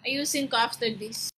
Ayusin ko after this.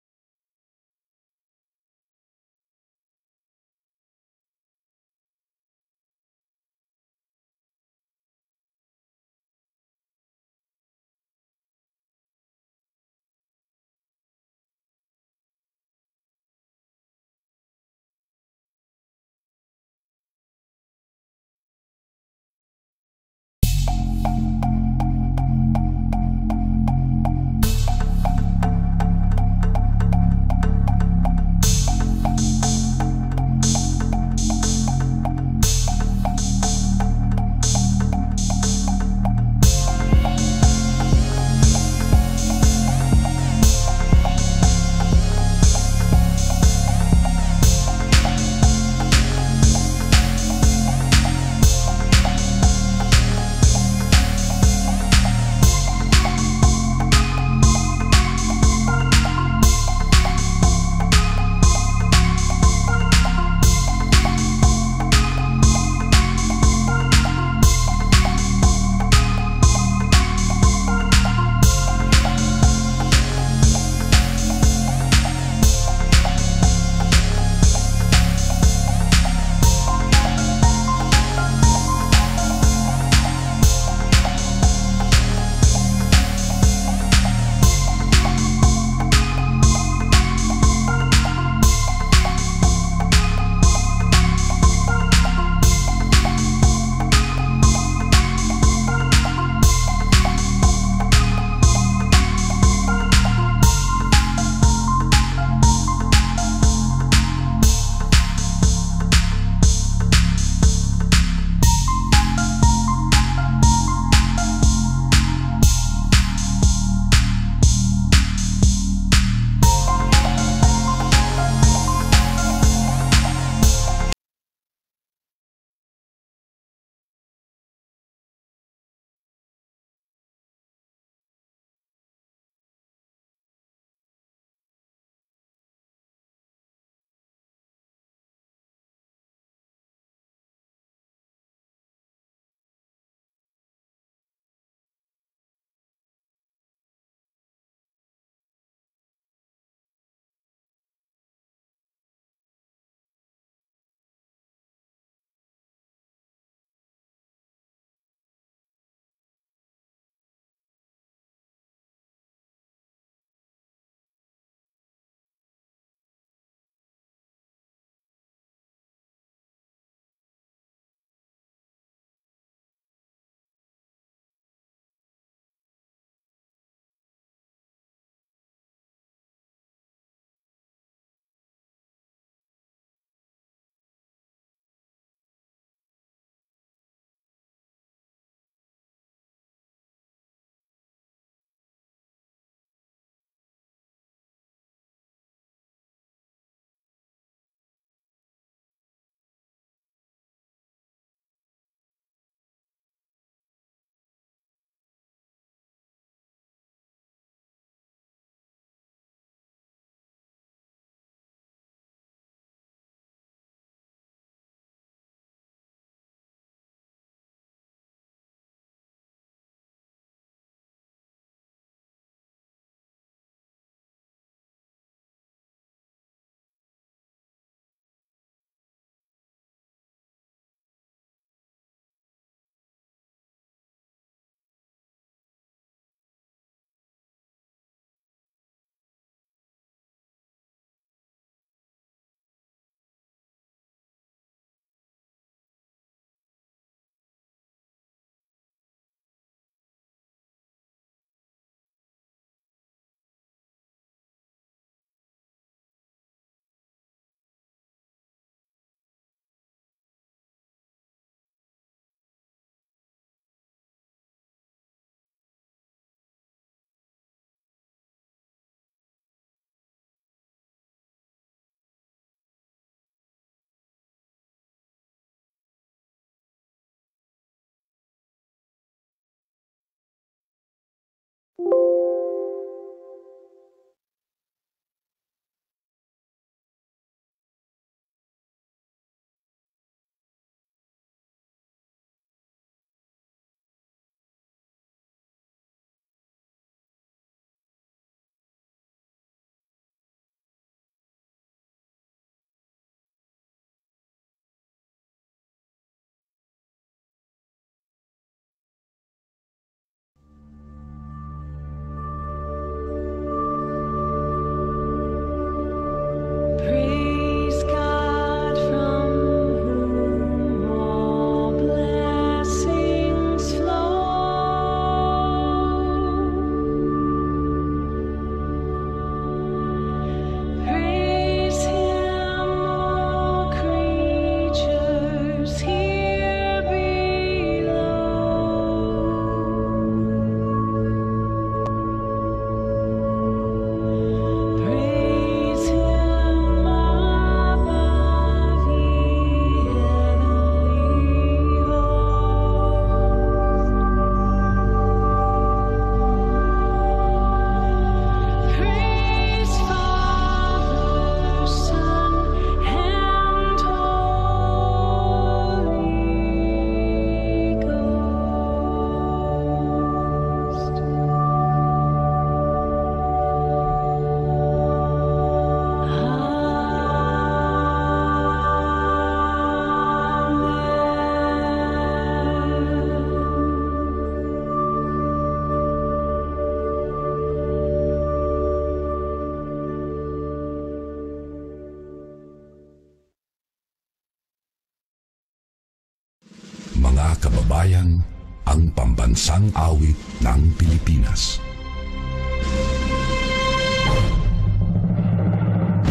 bayan, ang pambansang awit ng Pilipinas.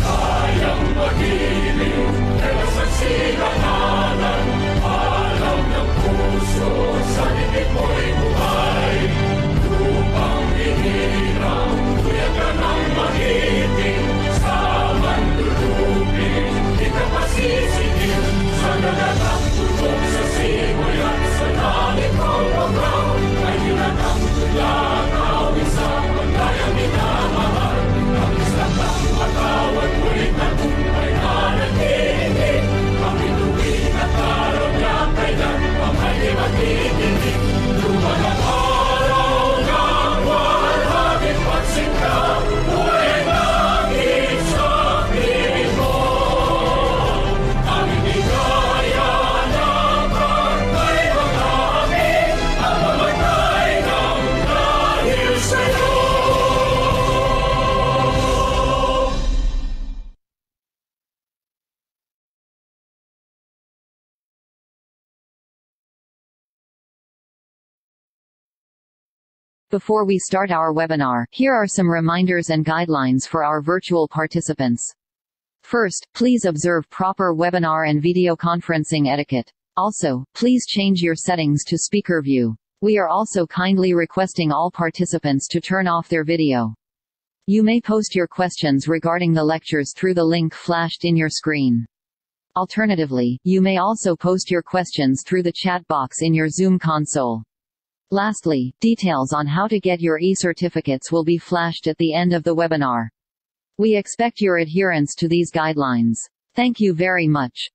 Kayang magiging, pero sa sinakalan, alam ng puso, sa libig mo'y buhay. Lupang hinirang, tuyag ka ng magiting, sa mandulupin, di ka pasisigil, sa nagatang tulog sa simoy at sa langit ng pagkaw, ay hinatang tulad, awit sa paglayang minamahal, ang isang ng matawad, ngunit nagumpay na nagiging, ang ituwing at araw niya kailan, ang hindi matitigil, lumang ang araw ng walhagin pagsingka, buhay langit sa piling mo, ang hindi kaya ng pagkay maghahamig, ang mamatay ng dahil sa'yo. Before we start our webinar, here are some reminders and guidelines for our virtual participants. First, please observe proper webinar and video conferencing etiquette. Also, please change your settings to speaker view. We are also kindly requesting all participants to turn off their video. You may post your questions regarding the lectures through the link flashed in your screen. Alternatively, you may also post your questions through the chat box in your Zoom console. Lastly, details on how to get your e-certificates will be flashed at the end of the webinar. We expect your adherence to these guidelines. Thank you very much.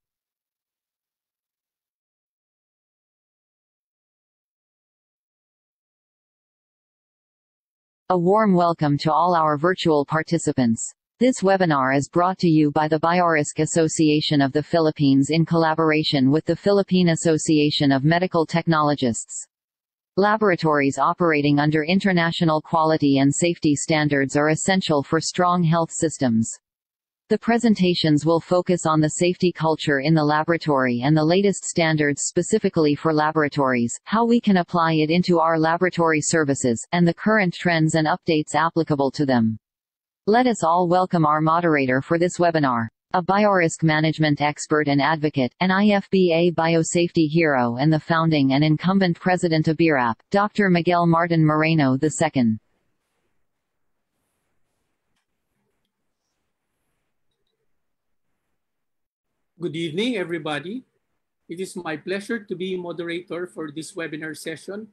A warm welcome to all our virtual participants. This webinar is brought to you by the Biorisc Association of the Philippines in collaboration with the Philippine Association of Medical Technologists. Laboratories operating under international quality and safety standards are essential for strong health systems. The presentations will focus on the safety culture in the laboratory and the latest standards specifically for laboratories, how we can apply it into our laboratory services, and the current trends and updates applicable to them. Let us all welcome our moderator for this webinar. A biorisk management expert and advocate, an IFBA biosafety hero and the founding and incumbent president of BRAP, Dr. Miguel Martin Moreno II. Good evening, everybody. It is my pleasure to be moderator for this webinar session,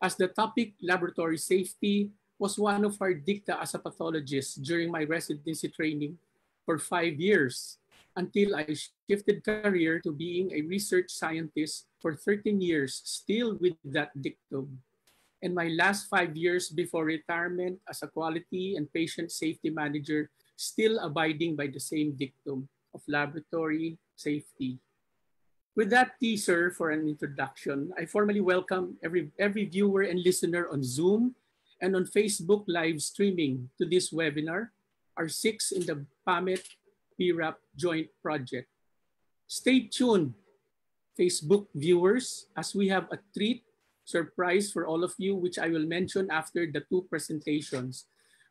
as the topic laboratory safety was one of our dicta as a pathologist during my residency training for 5 years, until I shifted career to being a research scientist for 13 years, still with that dictum. And my last 5 years before retirement as a quality and patient safety manager, still abiding by the same dictum of laboratory safety. With that teaser for an introduction, I formally welcome every viewer and listener on Zoom and on Facebook live streaming to this webinar, our 6th in the PAMET BRAP joint project. Stay tuned, Facebook viewers, as we have a treat surprise for all of you, which I will mention after the two presentations.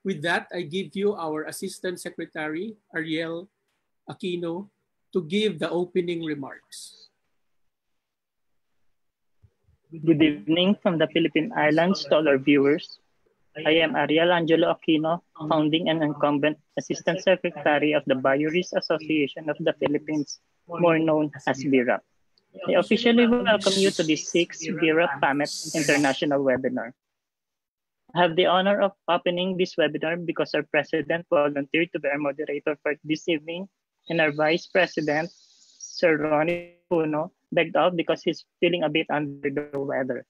With that, I give you our Assistant Secretary, Ariel Aquino, to give the opening remarks. Good evening from the Philippine Islands to all our viewers. I am Ariel Angelo Aquino, founding and incumbent Assistant Secretary of the Biorisc Association of the Philippines, more known as BRAP. I officially welcome you to this 6th BRAP-PAMET International Webinar. I have the honor of opening this webinar because our President volunteered to be our moderator for this evening, and our Vice President, Sir Ronaldo, begged out because he's feeling a bit under the weather.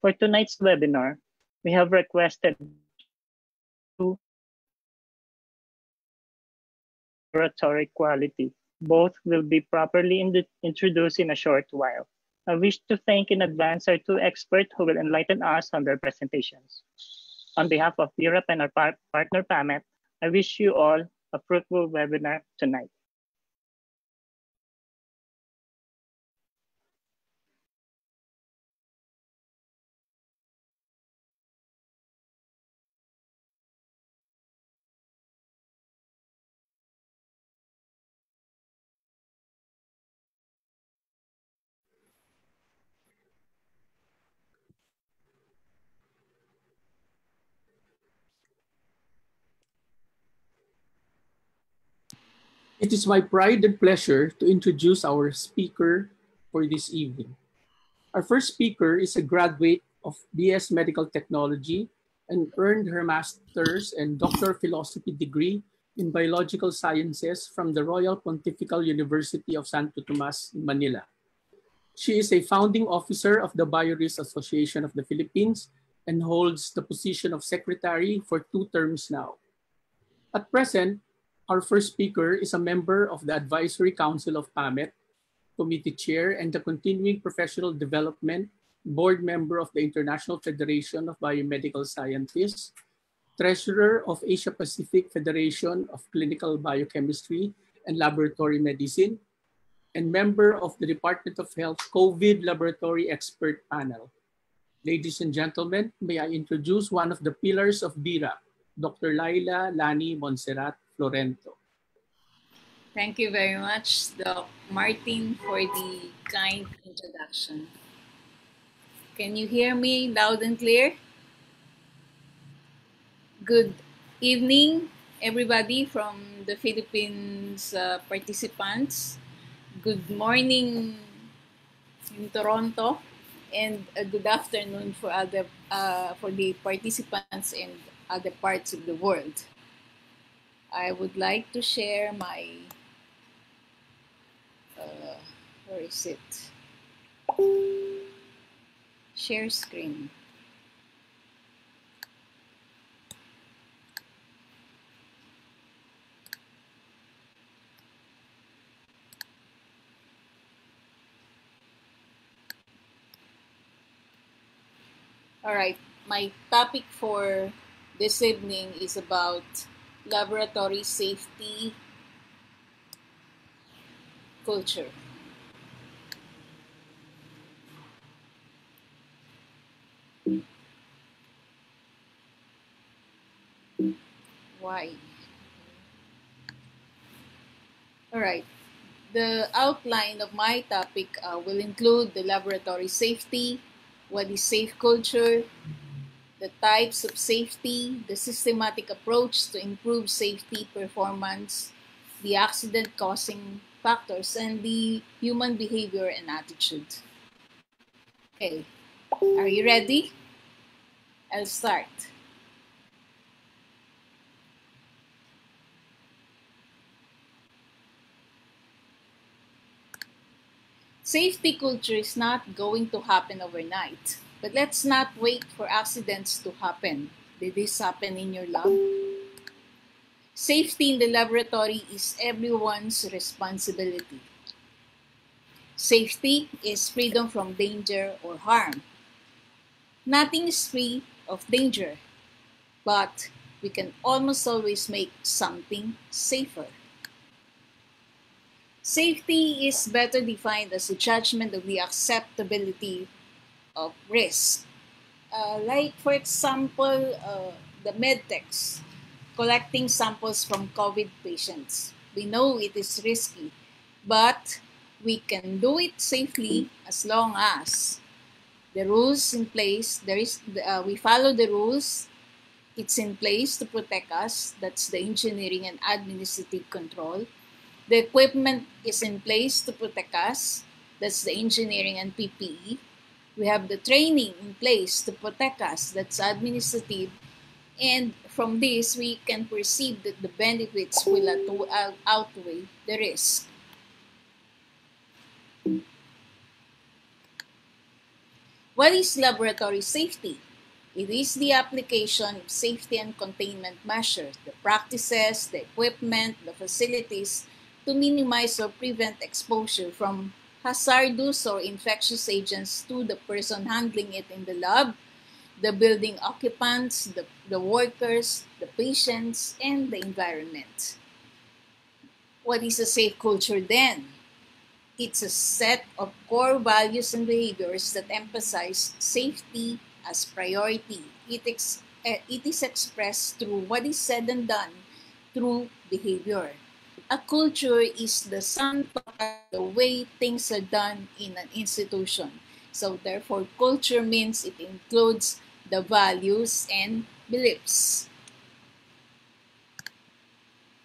For tonight's webinar, we have requested laboratory quality. Both will be properly introduced in a short while. I wish to thank in advance our two experts who will enlighten us on their presentations. On behalf of Europe and our partner PAMET, I wish you all a fruitful webinar tonight. It is my pride and pleasure to introduce our speaker for this evening. Our first speaker is a graduate of BS Medical Technology and earned her master's and doctor of philosophy degree in biological sciences from the Royal Pontifical University of Santo Tomas in Manila. She is a founding officer of the Bioris Association of the Philippines and holds the position of secretary for 2 terms now. At present, our first speaker is a member of the Advisory Council of PAMET, Committee Chair, and the Continuing Professional Development Board Member of the International Federation of Biomedical Scientists, Treasurer of Asia Pacific Federation of Clinical Biochemistry and Laboratory Medicine, and member of the Department of Health COVID Laboratory Expert Panel. Ladies and gentlemen, may I introduce one of the pillars of BRAP, Dr. Leila Lani Montserrat Florento. Thank you very much, Doc Martin, for the kind introduction. Can you hear me loud and clear? Good evening, everybody from the Philippines participants. Good morning in Toronto, and a good afternoon for the participants in other parts of the world. I would like to share my where is it? Share screen. All right, my topic for this evening is about laboratory safety culture. Why? All right. The outline of my topic will include the laboratory safety, what is safe culture, the types of safety, the systematic approach to improve safety performance, the accident-causing factors, and the human behavior and attitude. Okay, are you ready? I'll start. Safety culture is not going to happen overnight, but let's not wait for accidents to happen. Did this happen in your lab? Safety in the laboratory is everyone's responsibility. Safety is freedom from danger or harm. Nothing is free of danger, but we can almost always make something safer. Safety is better defined as a judgment of the acceptability of risk. Like, for example, the medtechs collecting samples from COVID patients. We know it is risky, but we can do it safely as long as the rules in place, we follow the rules, it's in place to protect us, that's the engineering and administrative control. The equipment is in place to protect us. That's the engineering and PPE. We have the training in place to protect us. That's administrative. And from this, we can perceive that the benefits will outweigh the risk. What is laboratory safety? It is the application of safety and containment measures, the practices, the equipment, the facilities, to minimize or prevent exposure from hazardous or infectious agents to the person handling it in the lab, the building occupants, the workers, the patients, and the environment. What is a safe culture then? It's a set of core values and behaviors that emphasize safety as priority. It is expressed through what is said and done through behavior. A culture is the sum total of the way things are done in an institution. So therefore, culture means it includes the values and beliefs.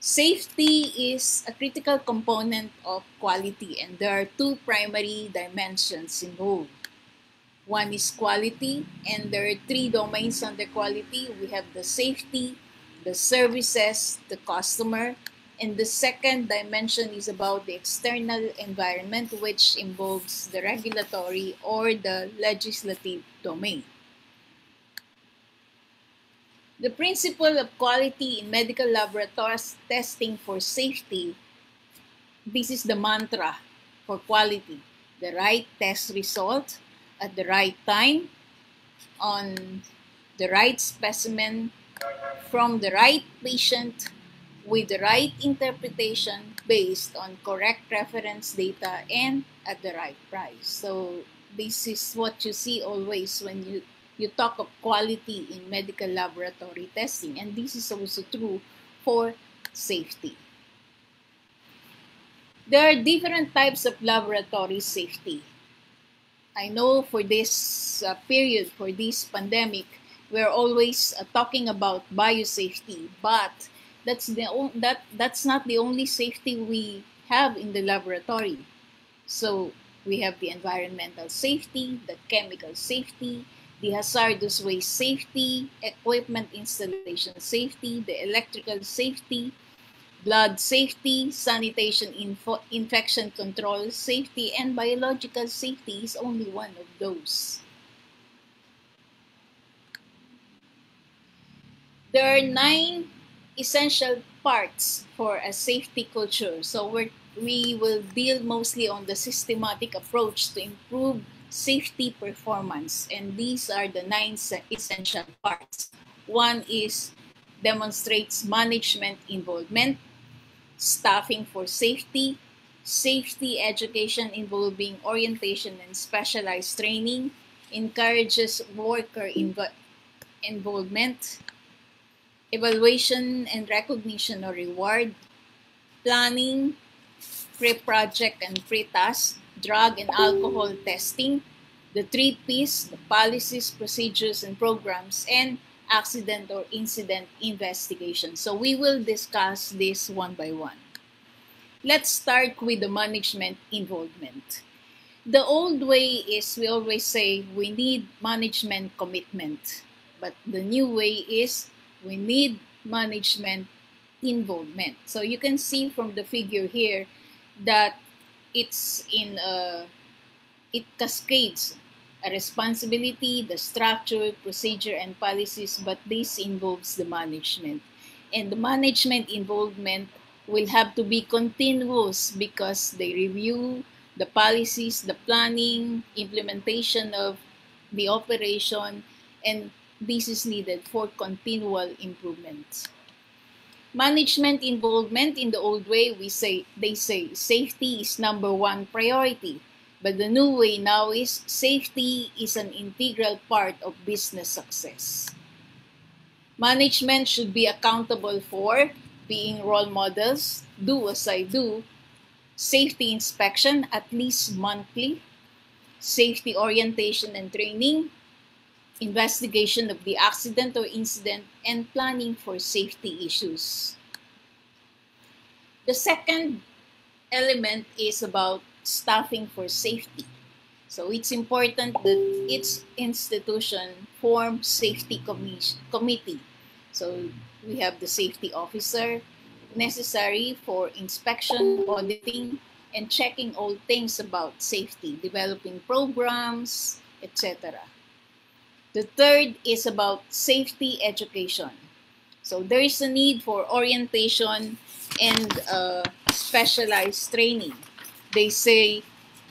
Safety is a critical component of quality, and there are two primary dimensions involved. One is quality, and there are three domains under quality. We have the safety, the services, the customer, and the second dimension is about the external environment, which involves the regulatory or the legislative domain. The principle of quality in medical laboratories testing for safety, this is the mantra for quality: the right test result at the right time, on the right specimen, from the right patient, with the right interpretation based on correct reference data and at the right price. So this is what you see always when you talk of quality in medical laboratory testing, and this is also true for safety. There are different types of laboratory safety. I know for this period, for this pandemic, we're always talking about biosafety, but that's not the only safety we have in the laboratory. So we have the environmental safety, the chemical safety, the hazardous waste safety, equipment installation safety, the electrical safety, blood safety, sanitation, infection control safety, and biological safety is only one of those. There are 9 essential parts for a safety culture. So we will deal mostly on the systematic approach to improve safety performance. And these are the 9 essential parts. One is demonstrates management involvement, staffing for safety, safety education involving orientation and specialized training, encourages worker involvement, evaluation and recognition or reward, planning, pre-project and pre-task, drug and alcohol testing, the 3 Ps, the policies, procedures, and programs, and accident or incident investigation. So we will discuss this one by one. Let's start with the management involvement. The old way is we always say we need management commitment, but the new way is we need management involvement. So you can see from the figure here that it cascades a responsibility, the structure, procedure, and policies, but this involves the management. And the management involvement will have to be continuous because they review the policies, the planning, implementation of the operation, and this is needed for continual improvement. Management involvement in the old way, they say safety is #1 priority. But the new way now is safety is an integral part of business success. Management should be accountable for being role models, do as I do, safety inspection at least monthly, safety orientation and training, investigation of the accident or incident, and planning for safety issues. The second element is about staffing for safety. So it's important that each institution form safety committee. So we have the safety officer necessary for inspection, auditing, and checking all things about safety, developing programs, etc. The third is about safety education. So there is a need for orientation and specialized training. They say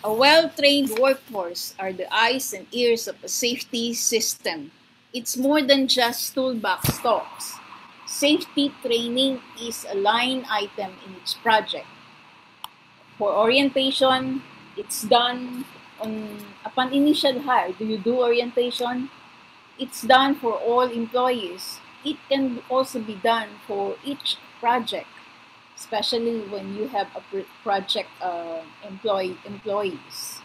a well-trained workforce are the eyes and ears of a safety system. It's more than just toolbox talks. Safety training is a line item in each project. For orientation, it's done upon initial hire. Do you do orientation? It's done for all employees. It can also be done for each project, especially when you have a project employees.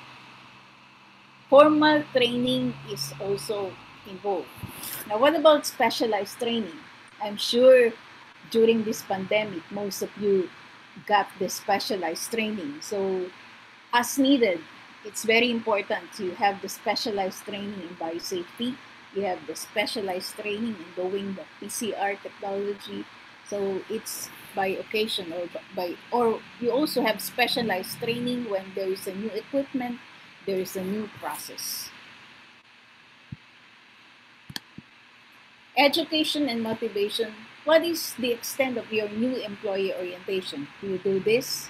Formal training is also involved. Now, what about specialized training? I'm sure during this pandemic, most of you got the specialized training. So as needed, it's very important to have the specialized training in biosafety. You have the specialized training in doing the PCR technology. So it's by occasion or you also have specialized training when there is a new equipment, there is a new process. Education and motivation. What is the extent of your new employee orientation? Do you do this?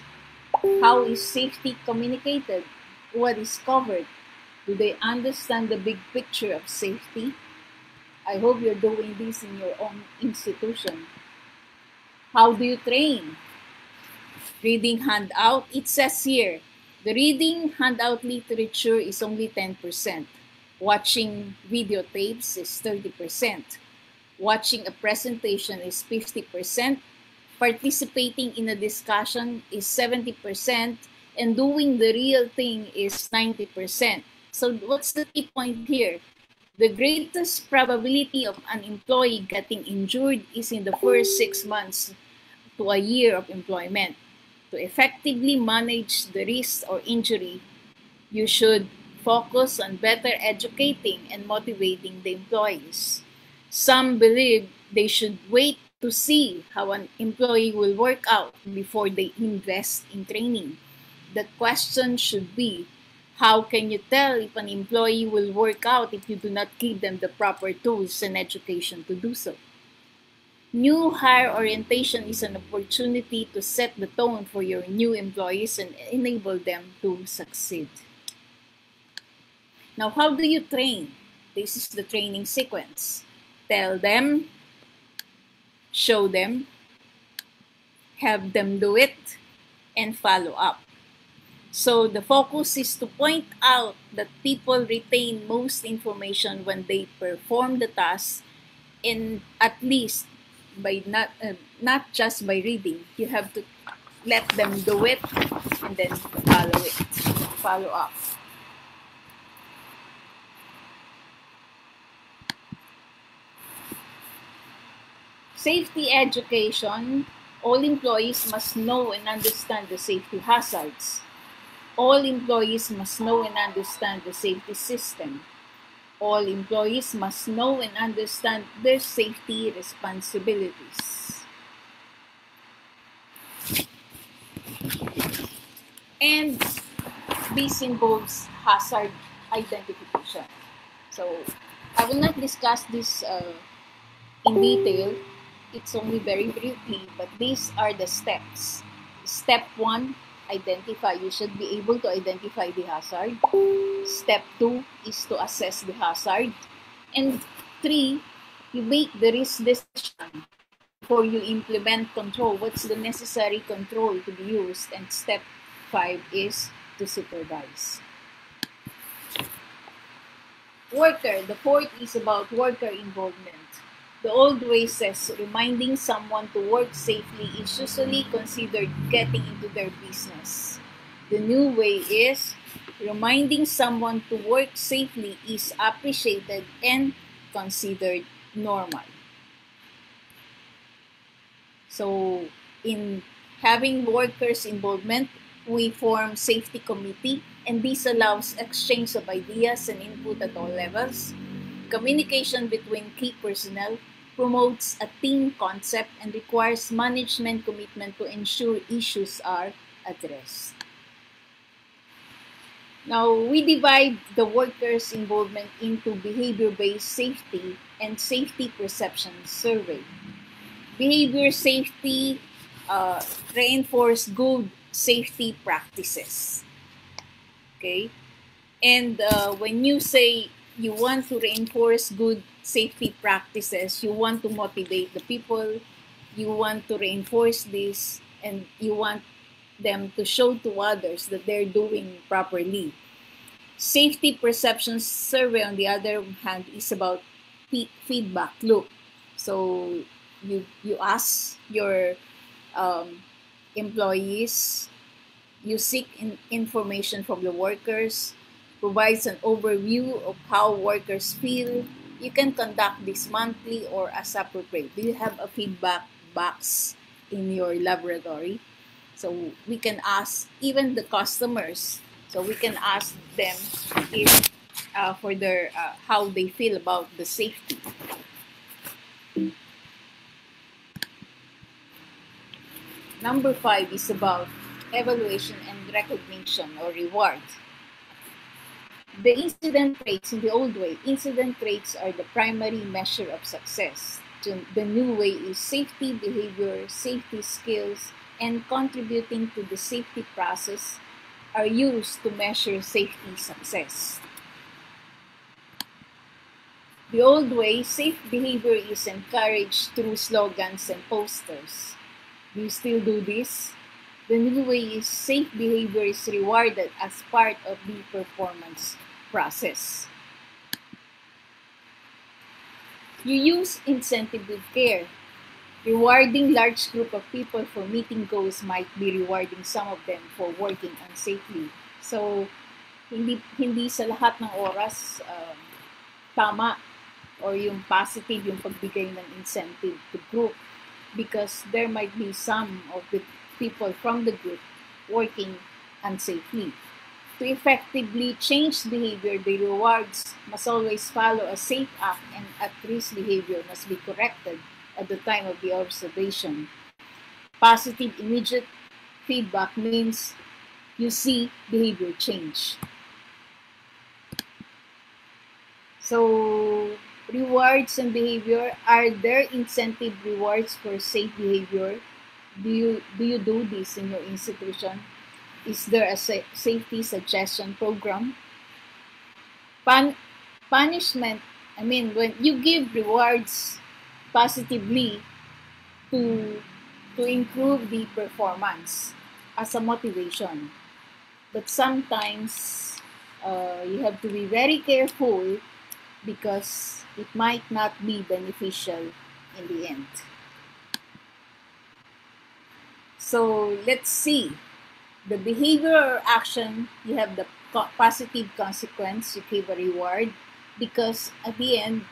How is safety communicated? What is covered? Do they understand the big picture of safety? I hope you're doing this in your own institution. How do you train? Reading handout. It says here, the reading handout literature is only 10%. Watching videotapes is 30%. Watching a presentation is 50%. Participating in a discussion is 70%. And doing the real thing is 90%. So what's the key point here? The greatest probability of an employee getting injured is in the first 6 months to a year of employment. To effectively manage the risk or injury, you should focus on better educating and motivating the employees. Some believe they should wait to see how an employee will work out before they invest in training. The question should be, how can you tell if an employee will work out if you do not give them the proper tools and education to do so? New hire orientation is an opportunity to set the tone for your new employees and enable them to succeed. Now, how do you train? This is the training sequence. Tell them, show them, have them do it, and follow up. So the focus is to point out that people retain most information when they perform the task, and at least by not just by reading. You have to let them do it and then follow up. Safety education. All employees must know and understand the safety hazards. All employees must know and understand the safety system. All employees must know and understand their safety responsibilities. And this involves hazard identification. So I will not discuss this in detail. It's only very briefly, but these are the steps. Step 1, identify. You should be able to identify the hazard. Step 2 is to assess the hazard. And 3, you make the risk decision before you implement control. What's the necessary control to be used? And step 5 is to supervise. Worker. The 4th is about worker involvement. The old way says reminding someone to work safely is usually considered getting into their business. The new way is reminding someone to work safely is appreciated and considered normal. So in having workers' involvement, we form safety committee, and this allows exchange of ideas and input at all levels. Communication between key personnel promotes a team concept and requires management commitment to ensure issues are addressed. Now, we divide the workers' involvement into behavior-based safety and safety perception survey. Behavior safety reinforce good safety practices. Okay? And when you say you want to reinforce good safety practices, you want to motivate the people, you want to reinforce this, and you want them to show to others that they're doing properly. Safety perception survey, on the other hand, is about feedback loop. So you ask your employees, you seek information from the workers, provides an overview of how workers feel. You can conduct this monthly or as appropriate. Do you have a feedback box in your laboratory. So we can ask even the customers. So we can ask them if for their how they feel about the safety. Number 5 is about evaluation and recognition or reward. The incident rates in the old way, incident rates are the primary measure of success. The new way is safety behavior, safety skills, and contributing to the safety process are used to measure safety success. The old way, safe behavior is encouraged through slogans and posters. Do you still do this? The new way is safe behavior is rewarded as part of the performance process. You use incentive with care. Rewarding large group of people for meeting goals might be rewarding some of them for working unsafely. So, hindi sa lahat ng oras tama or yung positive yung pagbigay ng incentive to group, because there might be some of the people from the group working unsafely. To effectively change behavior, the rewards must always follow a safe act, and at-risk behavior must be corrected at the time of the observation. Positive immediate feedback means you see behavior change. So, rewards and behavior, are there incentive rewards for safe behavior? Do you do this in your institution? Is there a safety suggestion program? Punishment, I mean, when you give rewards positively to improve the performance as a motivation. But sometimes you have to be very careful because it might not be beneficial in the end. So let's see. The behavior or action, you have the positive consequence, you give a reward, because at the end,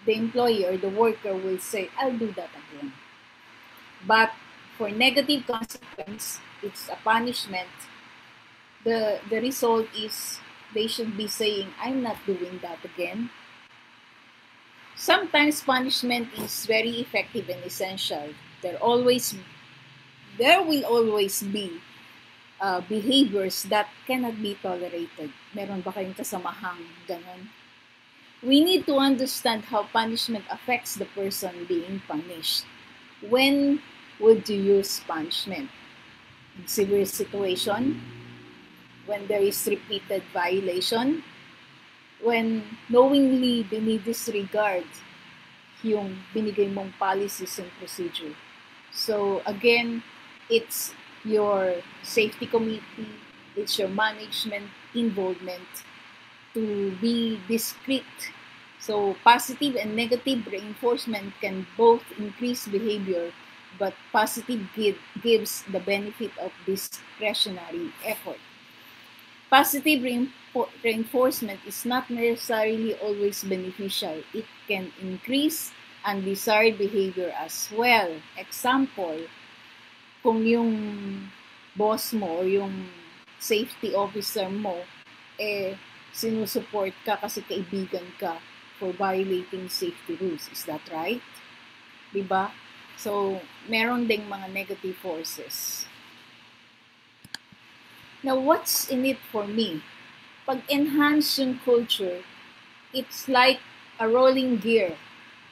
the employee or the worker will say, I'll do that again. But for negative consequence, it's a punishment. The result is they should be saying, I'm not doing that again. Sometimes punishment is very effective and essential. There will always be behaviors that cannot be tolerated. Meron ba kayong kasamahang ganon? We need to understand how punishment affects the person being punished. When would you use punishment? In severe situation? When there is repeated violation? When knowingly dinidisregard yung binigay mong policies and procedure. So again, it's your safety committee, it's your management involvement to be discreet. So positive and negative reinforcement can both increase behavior, but positive gives the benefit of discretionary effort. Positive reinforcement is not necessarily always beneficial. It can increase undesired behavior as well. Example, kung yung boss mo or yung safety officer mo, sinusupport ka kasi kaibigan ka for violating safety rules. Is that right? Diba? So, meron ding mga negative forces. Now, what's in it for me? Pag-enhance yung culture, it's like a rolling gear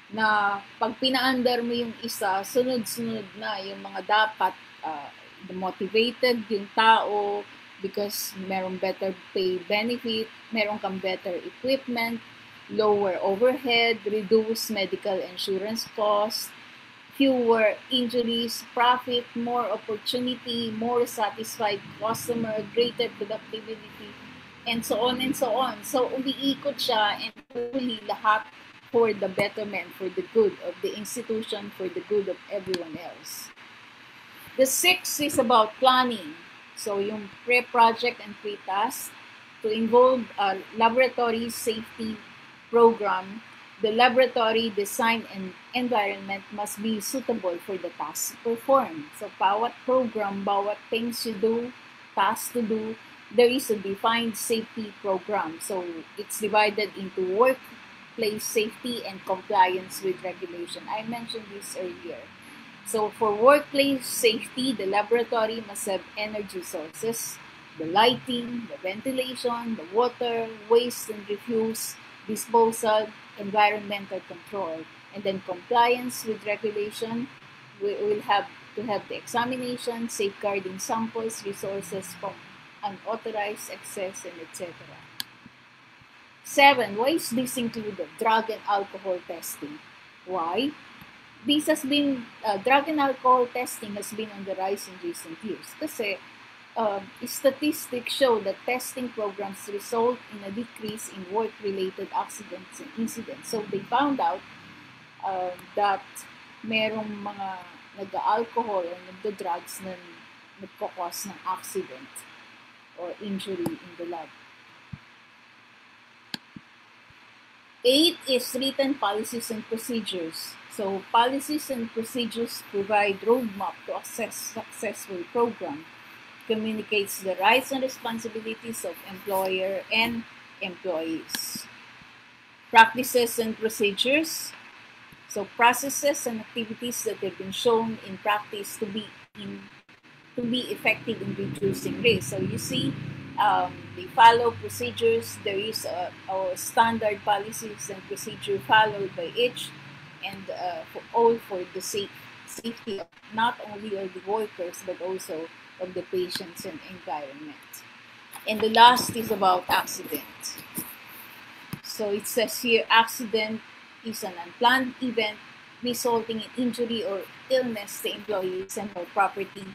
na pag pinaandar mo yung isa, sunod-sunod na yung mga dapat motivated yung tao because merong better pay benefit, meron kang better equipment, lower overhead, reduce medical insurance costs, fewer injuries, profit, more opportunity, more satisfied customer, greater productivity, and so on and so on. So, umiikot siya, and hopefully lahat for the betterment, for the good of the institution, for the good of everyone else. The 6 is about planning. So, yung pre-project and pre-task to involve a laboratory safety program The laboratory design and environment must be suitable for the task performed. So, bawat program, bawat things you do, tasks to do, there is a defined safety program. So, it's divided into workplace safety and compliance with regulation. I mentioned this earlier. So, for workplace safety, the laboratory must have energy sources, the lighting, the ventilation, the water, waste and refuse disposal, environmental control, and then compliance with regulation. We will have to have the examination, safeguarding samples, resources from unauthorized access, and etc. 7. Why is this included? Drug and alcohol testing. Why? This has been, drug and alcohol testing has been on the rise in recent years. Kasi statistics show that testing programs result in a decrease in work-related accidents and incidents. So they found out that merong mga nag-alcohol or nag-drugs na nagkakos ng accident or injury in the lab. 8 is written policies and procedures. So policies and procedures provide roadmap to assess successful program, communicates the rights and responsibilities of employer and employees. Practices and procedures. So processes and activities that have been shown in practice to be effective in reducing risk. So you see, they follow procedures. There is a standard policies and procedure followed by each, and for the safety of not only of the workers but also of the patients and environment. And the last is about accident. So it says here, accident is an unplanned event resulting in injury or illness to employees and or property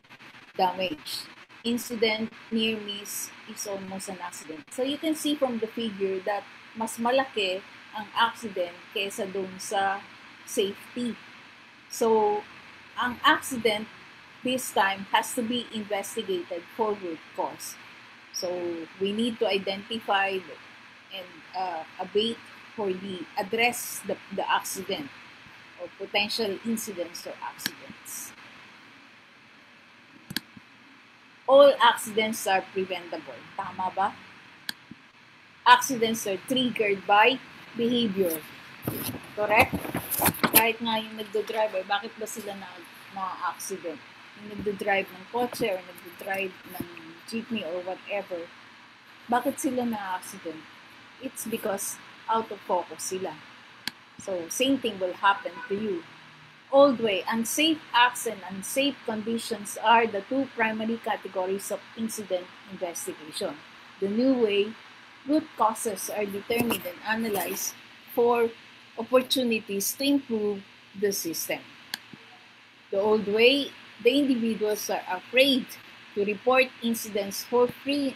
damage. Incident, near miss is almost an accident. So you can see from the figure that mas malaki ang accident kaysa dun sa safety. So ang accident this time has to be investigated for root cause. So we need to identify and abate for address the accident or potential incidents or accidents. All accidents are preventable. Tama ba? Accidents are triggered by behavior. Correct? Kahit nga yung nagdo-driver, bakit ba sila na-accident? Yung nagdo-drive ng kotse or nagdo-drive ng jeepney or whatever, bakit sila na-accident? It's because out of focus sila. So, same thing will happen to you. Old way, unsafe acts and unsafe conditions are the two primary categories of incident investigation. The new way, root causes are determined and analyzed for opportunities to improve the system. The old way, the individuals are afraid to report incidents for fear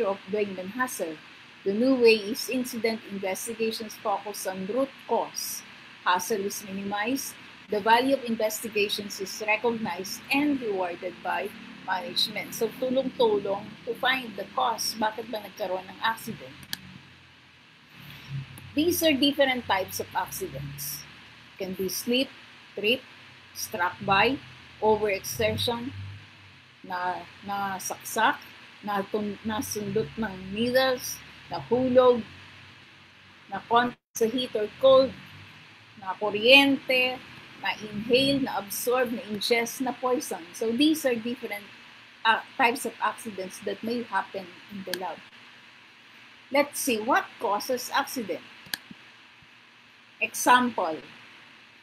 of doing them hassle. The new way is incident investigations focus on root cause. Hassle is minimized. The value of investigations is recognized and rewarded by management. So, tulong-tulong to find the cause. Bakit ba nagkaroon ng accident? These are different types of accidents. It can be slip, trip, struck by, overexertion, nasaksak, nasundot ng needles, nahulog, na-contact sa heat or cold, na-kuryente, na-inhale, na-absorb, na-ingest, na poison. So these are different types of accidents that may happen in the lab. Let's see, what causes accident? Example,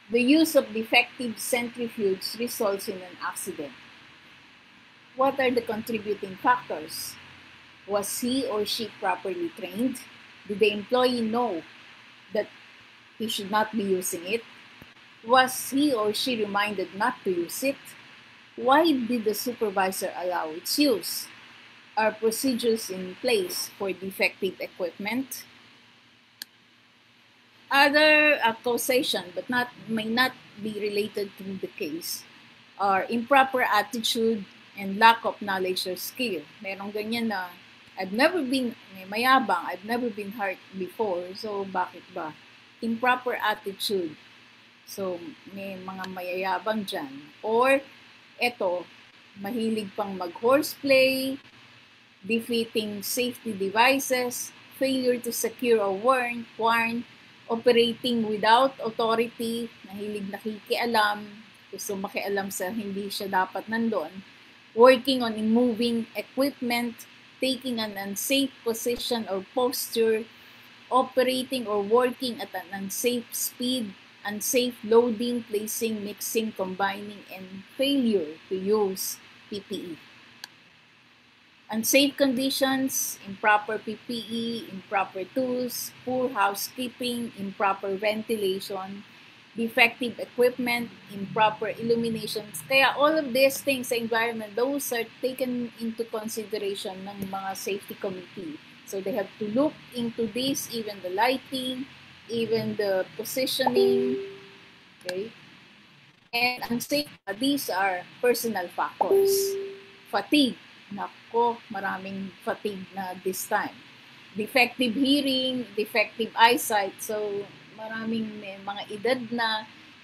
the use of defective centrifuge results in an accident. What are the contributing factors? Was he or she properly trained? Did the employee know that he should not be using it? Was he or she reminded not to use it? Why did the supervisor allow its use? Are procedures in place for defective equipment? Other causation, but may not be related to the case, are improper attitude and lack of knowledge or skill. Merong ganyan na, I've never been hurt before, so bakit ba? improper attitude. So, may mga mayayabang dyan. Or, eto, mahilig pang mag-horseplay, defeating safety devices, failure to secure a warrant, operating without authority, mahilig nakikialam, gusto makialam sa hindi siya dapat nandun, working on moving equipment, taking an unsafe position or posture, operating or working at an unsafe speed, unsafe loading, placing, mixing, combining, and failure to use PPE. Unsafe conditions, improper PPE, improper tools, poor housekeeping, improper ventilation, defective equipment, improper illuminations. Kaya all of these things sa environment, those are taken into consideration ng mga safety committee. So they have to look into this, even the lighting, even the positioning, okay? And unsafe, these are personal factors. Fatigue, nako, maraming fatigue na this time. Defective hearing, defective eyesight, so maraming may mga edad na,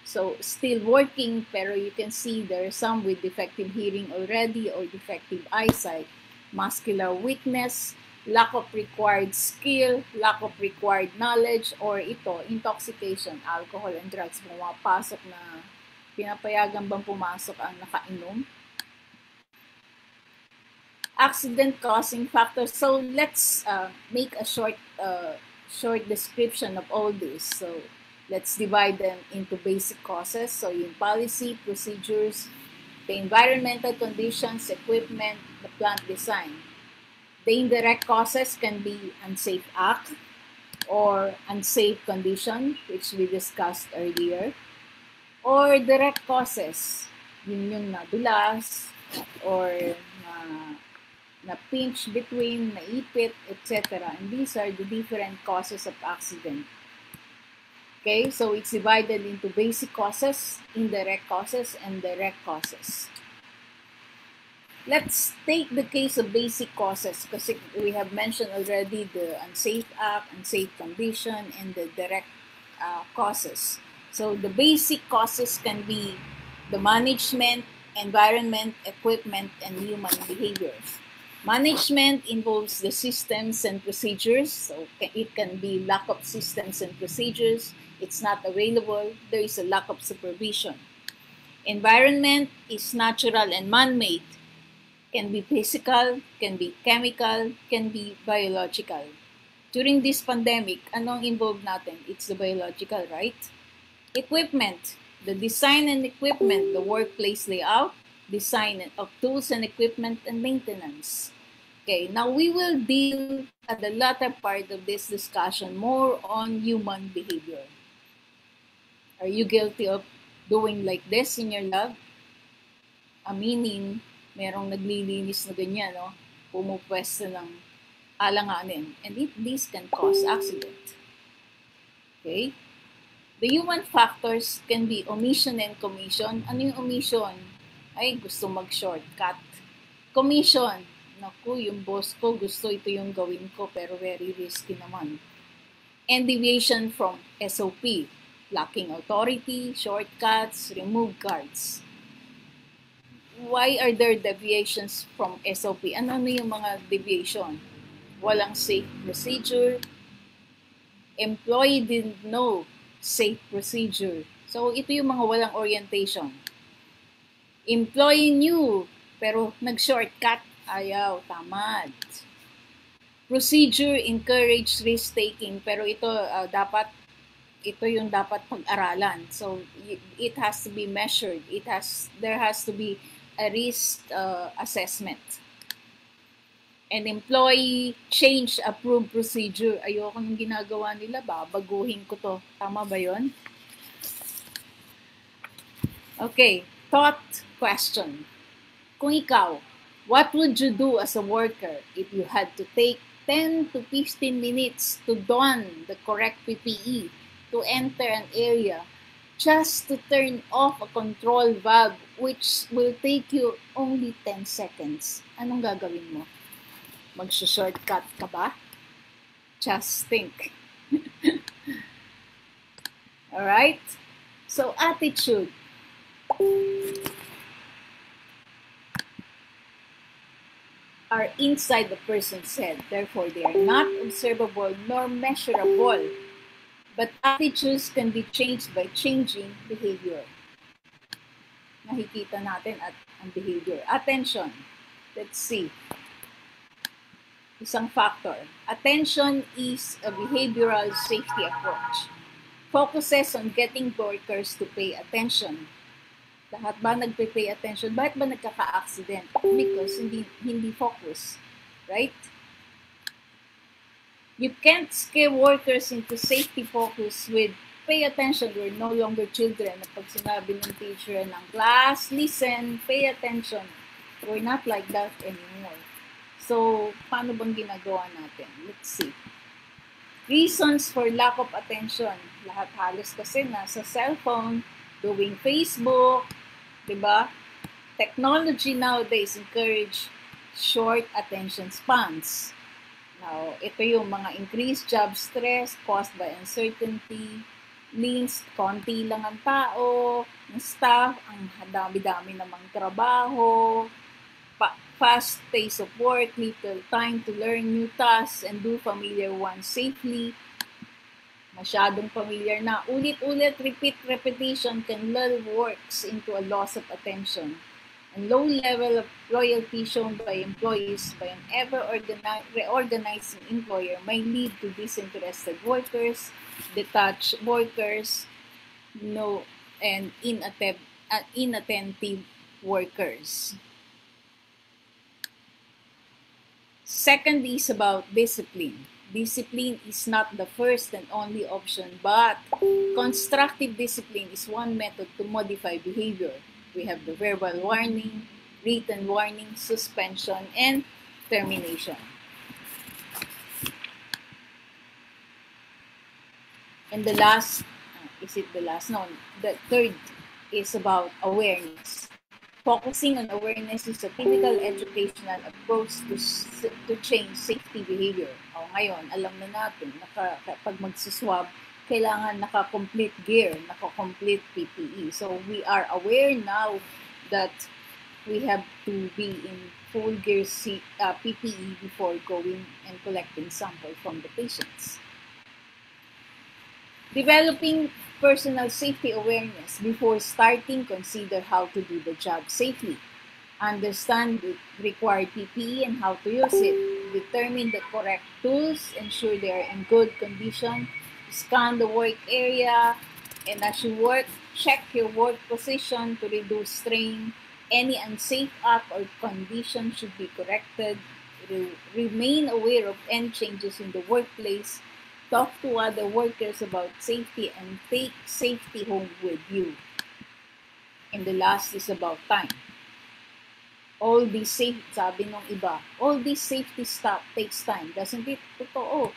so still working, pero you can see there are some with defective hearing already or defective eyesight. Muscular weakness, lack of required skill, lack of required knowledge, or ito, intoxication, alcohol and drugs, pumapasok na, pinapayagan bang pumasok ang nakainom. Accident-causing factors. So let's make a short description of all this. So let's divide them into basic causes. So yung policy, procedures, the environmental conditions, equipment, the plant design. The indirect causes can be unsafe act or unsafe condition, which we discussed earlier. Or direct causes, yun yung nadulas, or na pinch between, naipit, etc. And these are the different causes of accident. Okay, so it's divided into basic causes, indirect causes, and direct causes. Let's take the case of basic causes because we have mentioned already the unsafe act, unsafe condition, and the direct causes. So the basic causes can be the management, environment, equipment, and human behavior. Management involves the systems and procedures. So it can be lack of systems and procedures. It's not available. There is a lack of supervision. Environment is natural and man-made. Can be physical, can be chemical, can be biological. During this pandemic, anong involved natin? It's the biological, right? Equipment, the design and equipment, the workplace layout, design of tools and equipment, and maintenance. Okay, now we will deal at the latter part of this discussion more on human behavior. Are you guilty of doing like this in your lab? Aminin, merong naglilinis na ganyan, no? Pumupwesto ng alanganin. And this can cause accident. Okay? The human factors can be omission and commission. Ano yung omission? Ay, gusto mag-shortcut. Commission. Naku, yung boss ko, gusto ito yung gawin ko, pero very risky naman. And deviation from SOP. Lacking authority, shortcuts, remove cards. Why are there deviations from SOP? Ano yung mga deviation? Walang safe procedure. Employee didn't know safe procedure. So, ito yung mga walang orientation. Employee knew, pero nag-shortcut. Ayaw, tamad. Procedure encourage risk-taking, pero ito yung dapat pag-aralan. So, it has to be measured. There has to be a risk assessment. And employee change approved procedure. Ayoko nung ginagawa nila, babaguhin ko to. Tama ba yun? Okay, thought question. Kung ikaw, what would you do as a worker if you had to take 10 to 15 minutes to don the correct PPE to enter an area just to turn off a control valve which will take you only 10 seconds? Anong gagawin mo? Mag-shortcut ka ba? Just think. All right? So attitude. Are inside the person's head. Therefore, they are not observable nor measurable. But attitudes can be changed by changing behavior. Nakikita natin at ang behavior. Attention. Let's see. Isang factor. Attention is a behavioral safety approach. Focuses on getting workers to pay attention. Lahat ba nagpe-pay attention? Bakit ba nagkaka-accident? Because hindi focus. Right? You can't scare workers into safety focus with pay attention. We're no longer children. Pag sinabi ng teacher ng class, listen, pay attention. We're not like that anymore. So, paano bang ginagawa natin? Let's see. Reasons for lack of attention. Lahat halos kasi nasa cellphone, doing Facebook, diba? Technology nowadays encourage short attention spans. Now, ito yung mga increased job stress caused by uncertainty, means konti lang ang tao, ng staff, ang dami-dami namang trabaho, fast pace of work, little time to learn new tasks and do familiar ones safely. Masyadong familiar na ulit-ulit, repetition can lull works into a loss of attention. And low level of loyalty shown by employees by an ever-reorganizing employer may lead to disinterested workers, detached workers, and inattentive workers. Second is about discipline. Discipline is not the first and only option, but constructive discipline is one method to modify behavior. We have the verbal warning, written warning, suspension, and termination. And the last, the third is about awareness. Focusing on awareness is a typical educational approach to change safety behavior. O ngayon, alam na natin, pag magsuswab, kailangan naka-complete gear, naka-complete PPE. So we are aware now that we have to be in full gear PPE before going and collecting sample from the patients. Developing personal safety awareness before starting, consider how to do the job safely. Understand the required PPE and how to use it. Determine the correct tools, ensure they are in good condition. Scan the work area, and as you work, check your work position to reduce strain. Any unsafe act or condition should be corrected. Remain aware of any changes in the workplace. Talk to other workers about safety and take safety home with you. And the last is about time. All this sabi nung iba, all this safety stuff takes time. Doesn't it? Totoo.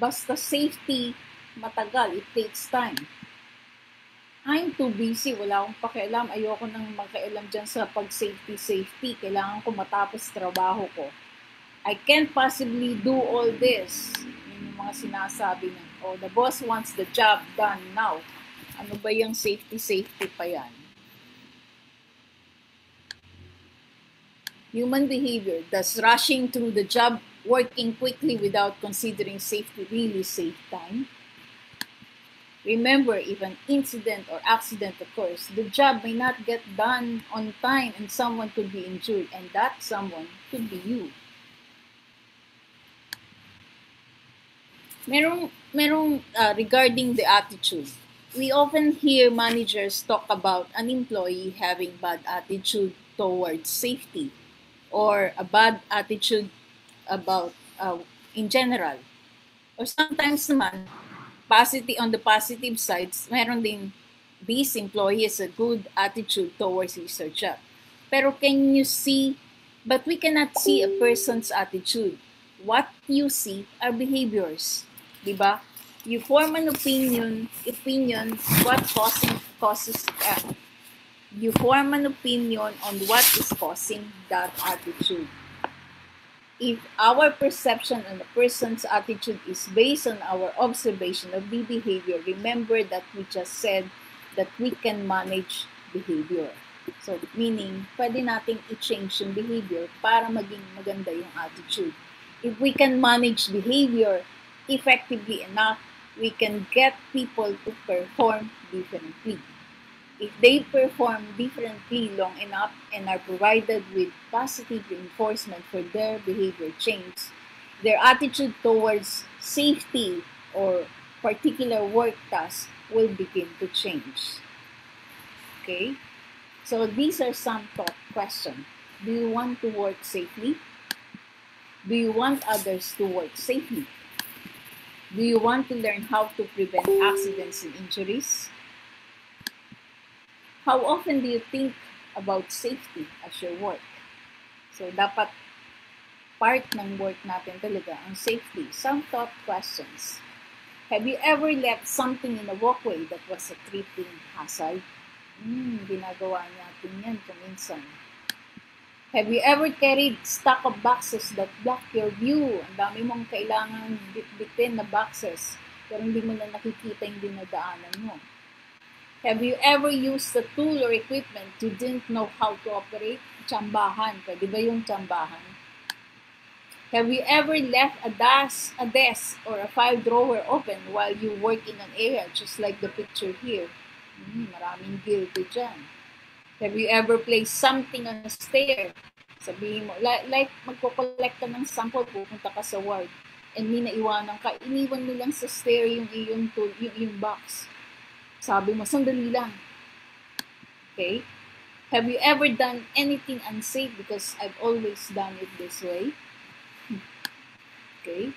Basta safety, matagal. It takes time. I'm too busy. Wala akong pakialam. Ayoko nang makialam dyan sa pag-safety. Kailangan ko matapos trabaho ko. I can't possibly do all this. Yung mga sinasabi na, oh, the boss wants the job done now. Ano ba yung safety pa yan? Human behavior. Does rushing through the job, working quickly without considering safety really save time? Remember, if an incident or accident occurs, the job may not get done on time and someone could be injured, and that someone could be you. Regarding the attitude, we often hear managers talk about an employee having bad attitude towards safety or a bad attitude about in general. Or sometimes naman, on the positive sides, meron din this employee has a good attitude towards his job. Pero but we cannot see a person's attitude. What you see are behaviors. Diba? You form an opinion you form an opinion on what is causing that attitude. If our perception on a person's attitude is based on our observation of the behavior, remember that we just said that we can manage behavior. So, meaning, pwede nating i-change yung behavior para maging maganda yung attitude. If we can manage behavior effectively enough, we can get people to perform differently. If they perform differently long enough and are provided with positive reinforcement for their behavior change, their attitude towards safety or particular work tasks will begin to change. Okay? So these are some thought questions. Do you want to work safely? Do you want others to work safely? Do you want to learn how to prevent accidents and injuries? How often do you think about safety as your work? So dapat part ng work natin talaga ang safety. Some thought questions. Have you ever left something in a walkway that was a tripping hazard? Ginagawa natin yan kuminsan. Have you ever carried stack of boxes that block your view? Ang dami mong kailangan bitbitin na boxes, pero hindi mo na nakikita yung dinadaanan mo. Have you ever used a tool or equipment you didn't know how to operate? Tsambahan. Pwede ba yung tsambahan? Have you ever left a desk or a file drawer open while you work in an area, just like the picture here? Maraming guilty dyan. Have you ever placed something on a stair? Sabihin mo, like magko-collect ka ng sample, pupunta ka sa ward, and may naiwanan ka, iniwan mo lang sa stair yung box. Sabi mo, sandali lang. Okay? Have you ever done anything unsafe because I've always done it this way? Okay?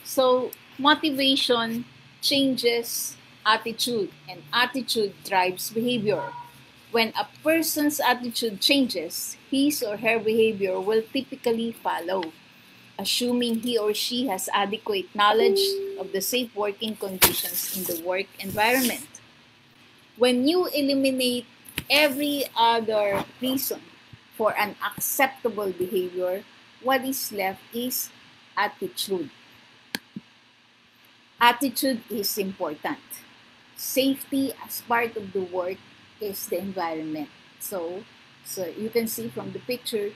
So, motivation changes attitude, and attitude drives behavior. When a person's attitude changes, his or her behavior will typically follow, assuming he or she has adequate knowledge of the safe working conditions in the work environment. When you eliminate every other reason for an acceptable behavior, what is left is attitude. Attitude is important. Safety as part of the work is the environment. So you can see from the picture,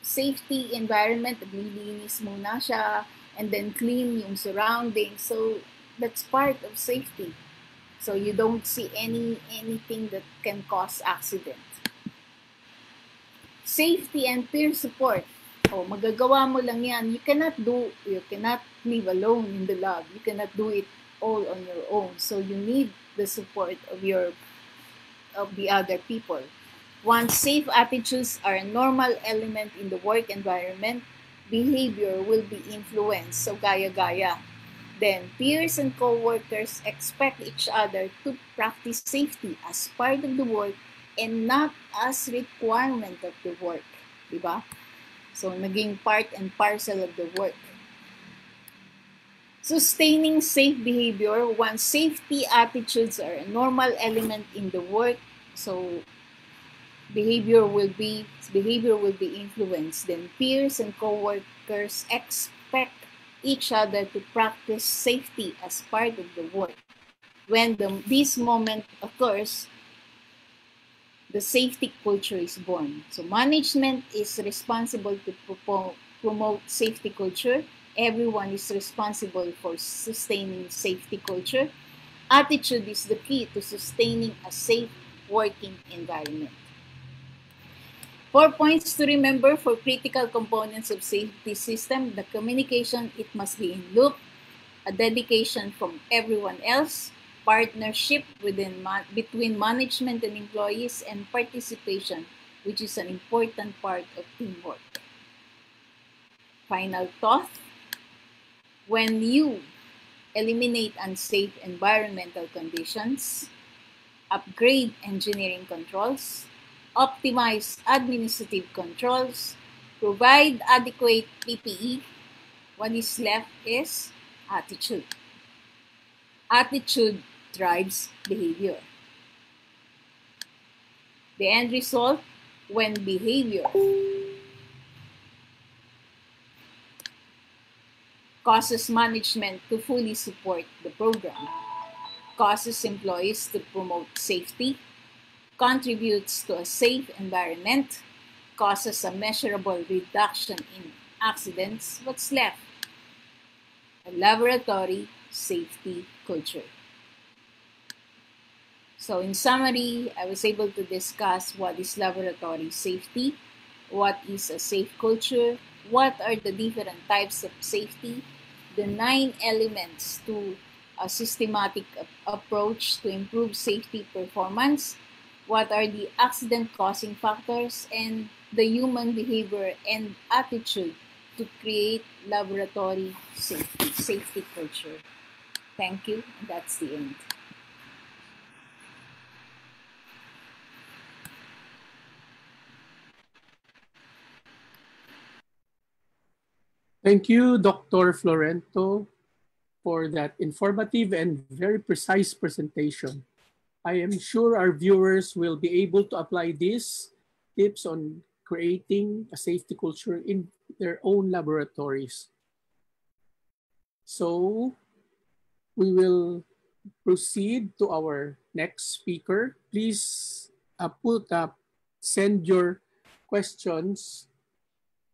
safety environment, naglilinis muna siya, and then clean yung surroundings. So that's part of safety. So you don't see anything that can cause accident. Safety and peer support. Magagawa mo lang yan. You cannot live alone in the lab. You cannot do it all on your own. So you need the support of the other people. Once safe attitudes are a normal element in the work environment, behavior will be influenced. So gaya-gaya. Then peers and co-workers expect each other to practice safety as part of the work and not as requirement of the work. Diba? So naging part and parcel of the work. Sustaining safe behavior, once safety attitudes are a normal element in the work, so behavior will be influenced. Then peers and co-workers expect each other to practice safety as part of the work. When this moment occurs, the safety culture is born. So management is responsible to promote safety culture. Everyone is responsible for sustaining safety culture. Attitude is the key to sustaining a safe working environment. 4 points to remember for critical components of safety system. The communication, it must be in loop, a dedication from everyone else, partnership between management and employees, and participation, which is an important part of teamwork. Final thought. When you eliminate unsafe environmental conditions, upgrade engineering controls, optimize administrative controls, provide adequate PPE, what is left is attitude. Attitude drives behavior. The end result, when behavior causes management to fully support the program, causes employees to promote safety, contributes to a safe environment, causes a measurable reduction in accidents. What's left? A laboratory safety culture. So in summary, I was able to discuss what is laboratory safety, what is a safe culture, what are the different types of safety, the 9 elements to a systematic approach to improve safety performance, what are the accident-causing factors, and the human behavior and attitude to create laboratory safety culture. Thank you, and that's the end. Thank you, Dr. Florento, for that informative and very precise presentation. I am sure our viewers will be able to apply these tips on creating a safety culture in their own laboratories. So we will proceed to our next speaker. Please send your questions,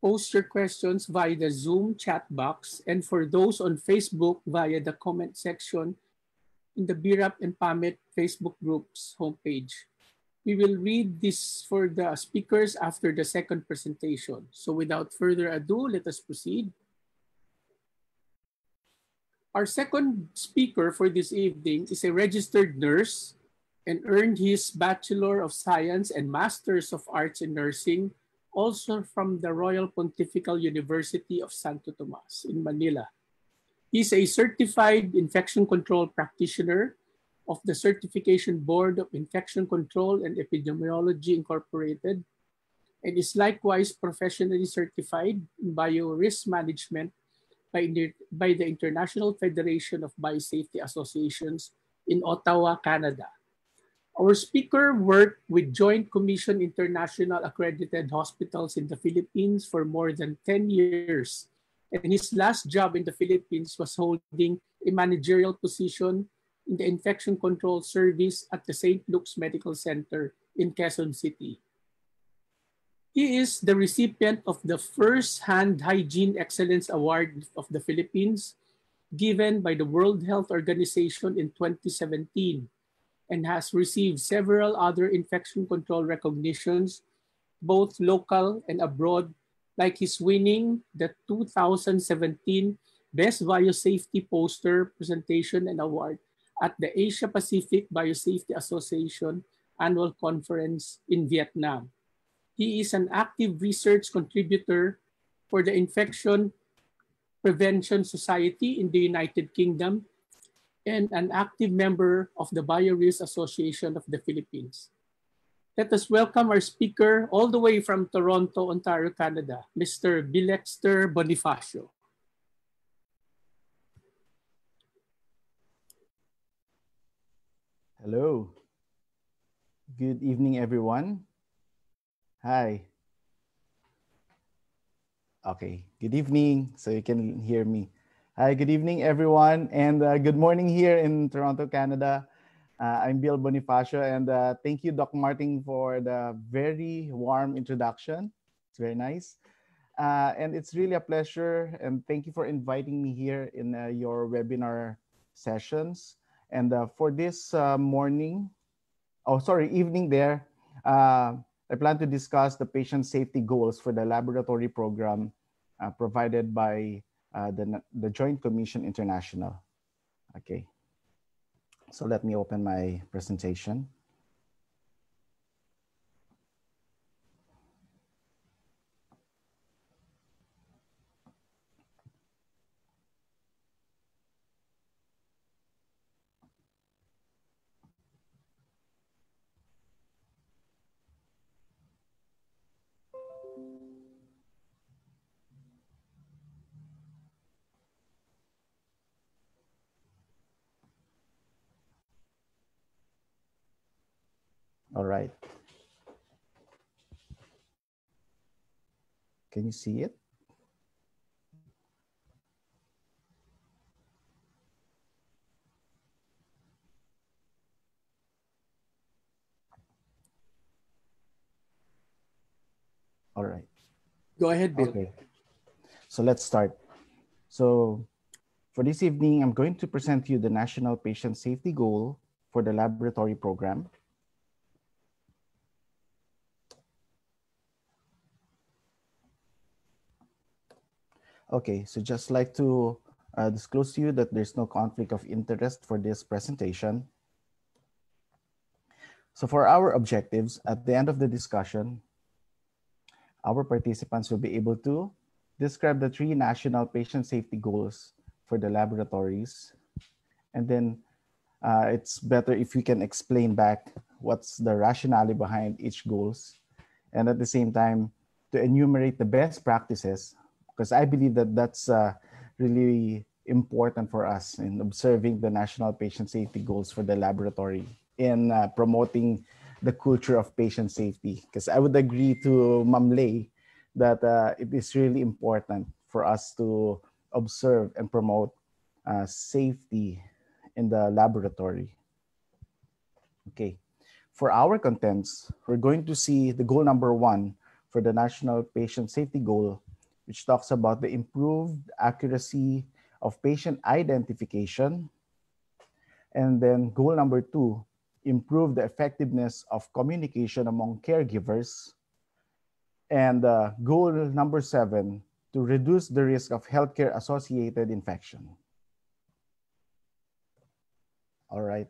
post your questions via the Zoom chat box, and for those on Facebook via the comment section in the BRAP and PAMET Facebook groups homepage. We will read this for the speakers after the second presentation. So without further ado, let us proceed. Our second speaker for this evening is a registered nurse and earned his Bachelor of Science and Masters of Arts in Nursing also from the Royal Pontifical University of Santo Tomas in Manila. He's a certified infection control practitioner of the Certification Board of Infection Control and Epidemiology Incorporated and is likewise professionally certified in biorisk management by the International Federation of Biosafety Associations in Ottawa, Canada. Our speaker worked with Joint Commission International Accredited Hospitals in the Philippines for more than 10 years. And his last job in the Philippines was holding a managerial position in the Infection Control Service at the St. Luke's Medical Center in Quezon City. He is the recipient of the first Hand Hygiene Excellence Award of the Philippines, given by the World Health Organization in 2017, and has received several other infection control recognitions, both local and abroad, like his winning the 2017 Best Biosafety Poster Presentation and Award at the Asia Pacific Biosafety Association Annual Conference in Vietnam. He is an active research contributor for the Infection Prevention Society in the United Kingdom and an active member of the Biorisk Association of the Philippines. Let us welcome our speaker all the way from Toronto, Ontario, Canada, Mr. Billexter Bonifacio. Hello. Good evening, everyone. Hi. Okay, good evening, so you can hear me. Hi, good evening, everyone, and good morning here in Toronto, Canada. I'm Bill Bonifacio, and thank you, Doc Martin, for the very warm introduction. It's very nice. And it's really a pleasure, and thank you for inviting me here in your webinar sessions. And for this evening there, I plan to discuss the patient safety goals for the laboratory program provided by the Joint Commission International. Okay, so let me open my presentation. All right. Can you see it? All right. Go ahead, Bill. Okay. So let's start. So for this evening, I'm going to present to you the National Patient Safety Goal for the laboratory program. Okay, so just like to disclose to you that there's no conflict of interest for this presentation. So for our objectives, at the end of the discussion, our participants will be able to describe the 3 national patient safety goals for the laboratories. And then it's better if we can explain back what's the rationale behind each goals. And at the same time, to enumerate the best practices, because I believe that that's really important for us in observing the national patient safety goals for the laboratory in promoting the culture of patient safety. Because I would agree to Ma'am Lei that it is really important for us to observe and promote safety in the laboratory. Okay, for our contents, we're going to see the goal number 1 for the National Patient Safety Goal, which talks about the improved accuracy of patient identification. And then goal number 2, improve the effectiveness of communication among caregivers. And goal number 7, to reduce the risk of healthcare-associated infection. All right.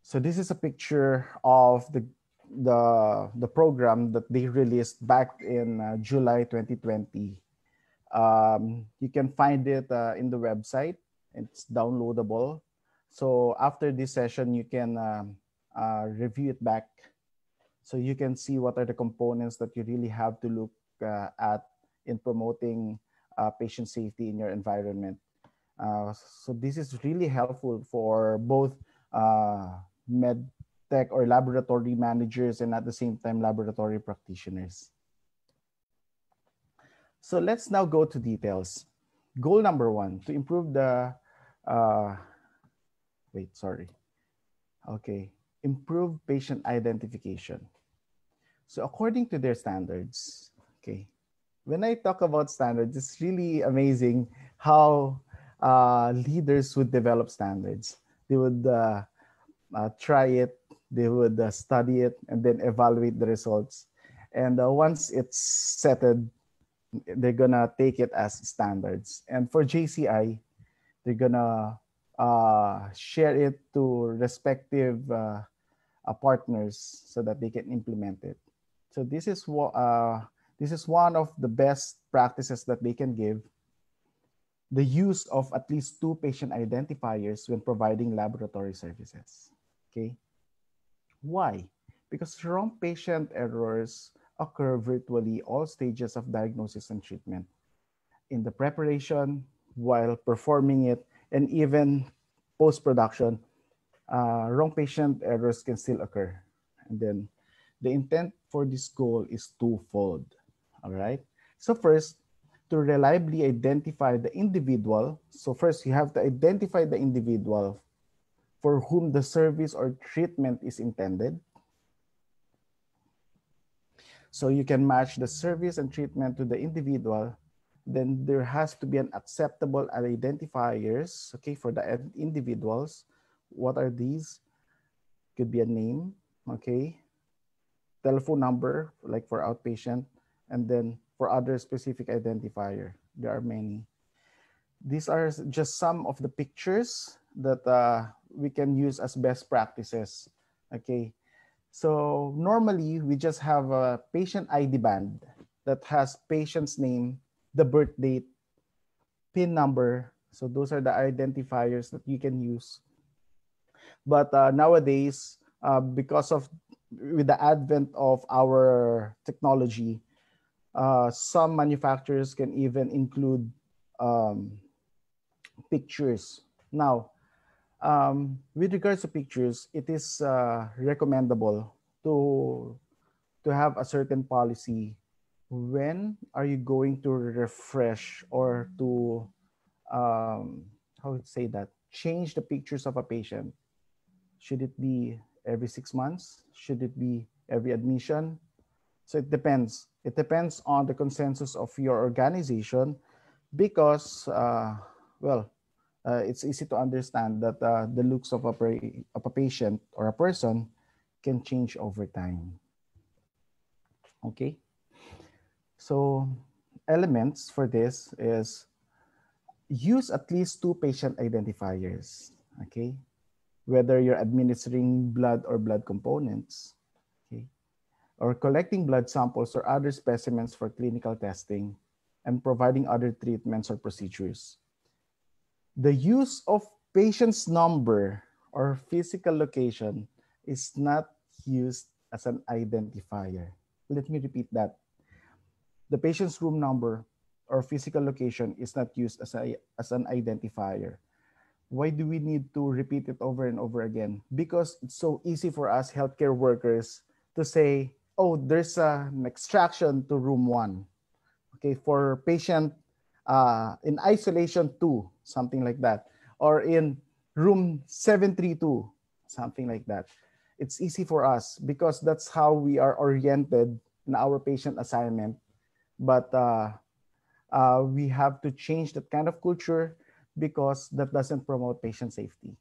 So this is a picture of the program that they released back in July 2020. You can find it in the website. It's downloadable. So after this session, you can review it back. So you can see what are the components that you really have to look at in promoting patient safety in your environment. So this is really helpful for both med tech or laboratory managers and at the same time laboratory practitioners. So let's now go to details. Goal number 1, to improve the improve patient identification. So according to their standards, okay, when I talk about standards, it's really amazing how leaders would develop standards. They would try it, they would study it, and then evaluate the results. And once it's settled, they're gonna take it as standards. And for JCI, they're gonna share it to respective partners so that they can implement it. So this is one of the best practices that they can give. The use of at least 2 patient identifiers when providing laboratory services. Okay. Why? Because wrong patient errors occur virtually all stages of diagnosis and treatment. In the preparation, while performing it, and even post-production, wrong patient errors can still occur. And then the intent for this goal is twofold. All right. So first, to reliably identify the individual. So first, you have to identify the individual for whom the service or treatment is intended. So you can match the service and treatment to the individual. Then there has to be an acceptable identifiers, okay, for the individuals. What are these? Could be a name, okay, telephone number, like for outpatient, and then for other specific identifier. There are many. These are just some of the pictures that we can use as best practices, okay? So normally we just have a patient ID band that has patient's name, the birth date, PIN number. So those are the identifiers that you can use. But nowadays, because of with the advent of our technology, some manufacturers can even include pictures. Now, with regards to pictures, it is recommendable to have a certain policy. When are you going to refresh or to how to say that, change the pictures of a patient? Should it be every 6 months? Should it be every admission? So it depends. It depends on the consensus of your organization because, well, it's easy to understand that the looks of a patient or a person can change over time. Okay. So elements for this is use at least 2 patient identifiers. Okay. Whether you're administering blood or blood components, okay, or collecting blood samples or other specimens for clinical testing and providing other treatments or procedures. The use of patient's number or physical location is not used as an identifier. Let me repeat that. The patient's room number or physical location is not used as an identifier. Why do we need to repeat it over and over again? Because it's so easy for us healthcare workers to say, oh, there's an extraction to room 1. Okay, for patient in isolation 2, something like that. Or in room 732, something like that. It's easy for us because that's how we are oriented in our patient assignment. But we have to change that kind of culture because that doesn't promote patient safety.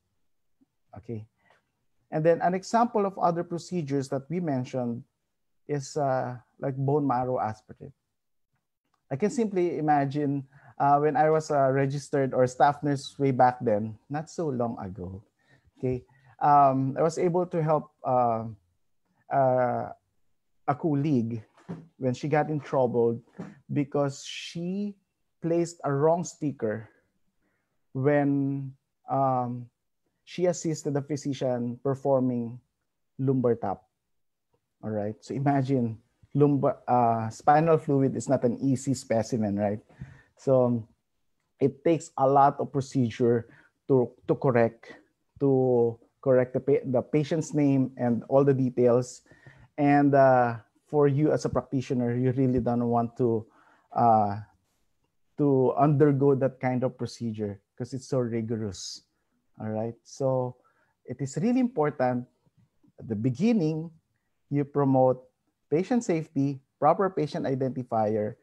Okay. And then an example of other procedures that we mentioned is like bone marrow aspirate. I can simply imagine when I was a registered or staff nurse way back then, not so long ago. Okay. I was able to help a colleague when she got in trouble because she placed a wrong sticker when she assisted the physician performing lumbar tap. All right. So imagine spinal fluid is not an easy specimen, right? So it takes a lot of procedure to correct the patient's name and all the details. And for you as a practitioner, you really don't want to undergo that kind of procedure because it's so rigorous. All right. So it is really important at the beginning, you promote patient safety, proper patient identifier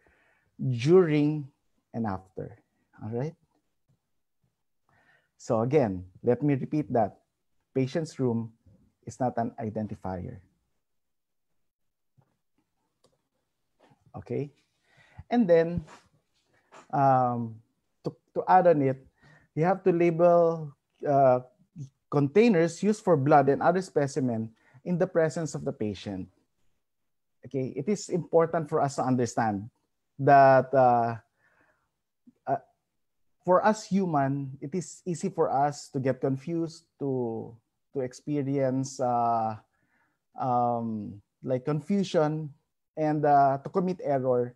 during and after. All right. So again, let me repeat that. Patient's room is not an identifier. Okay. And then to add on it, you have to label containers used for blood and other specimen in the presence of the patient. Okay, it is important for us to understand that for us human, it is easy for us to get confused, to experience like confusion and to commit error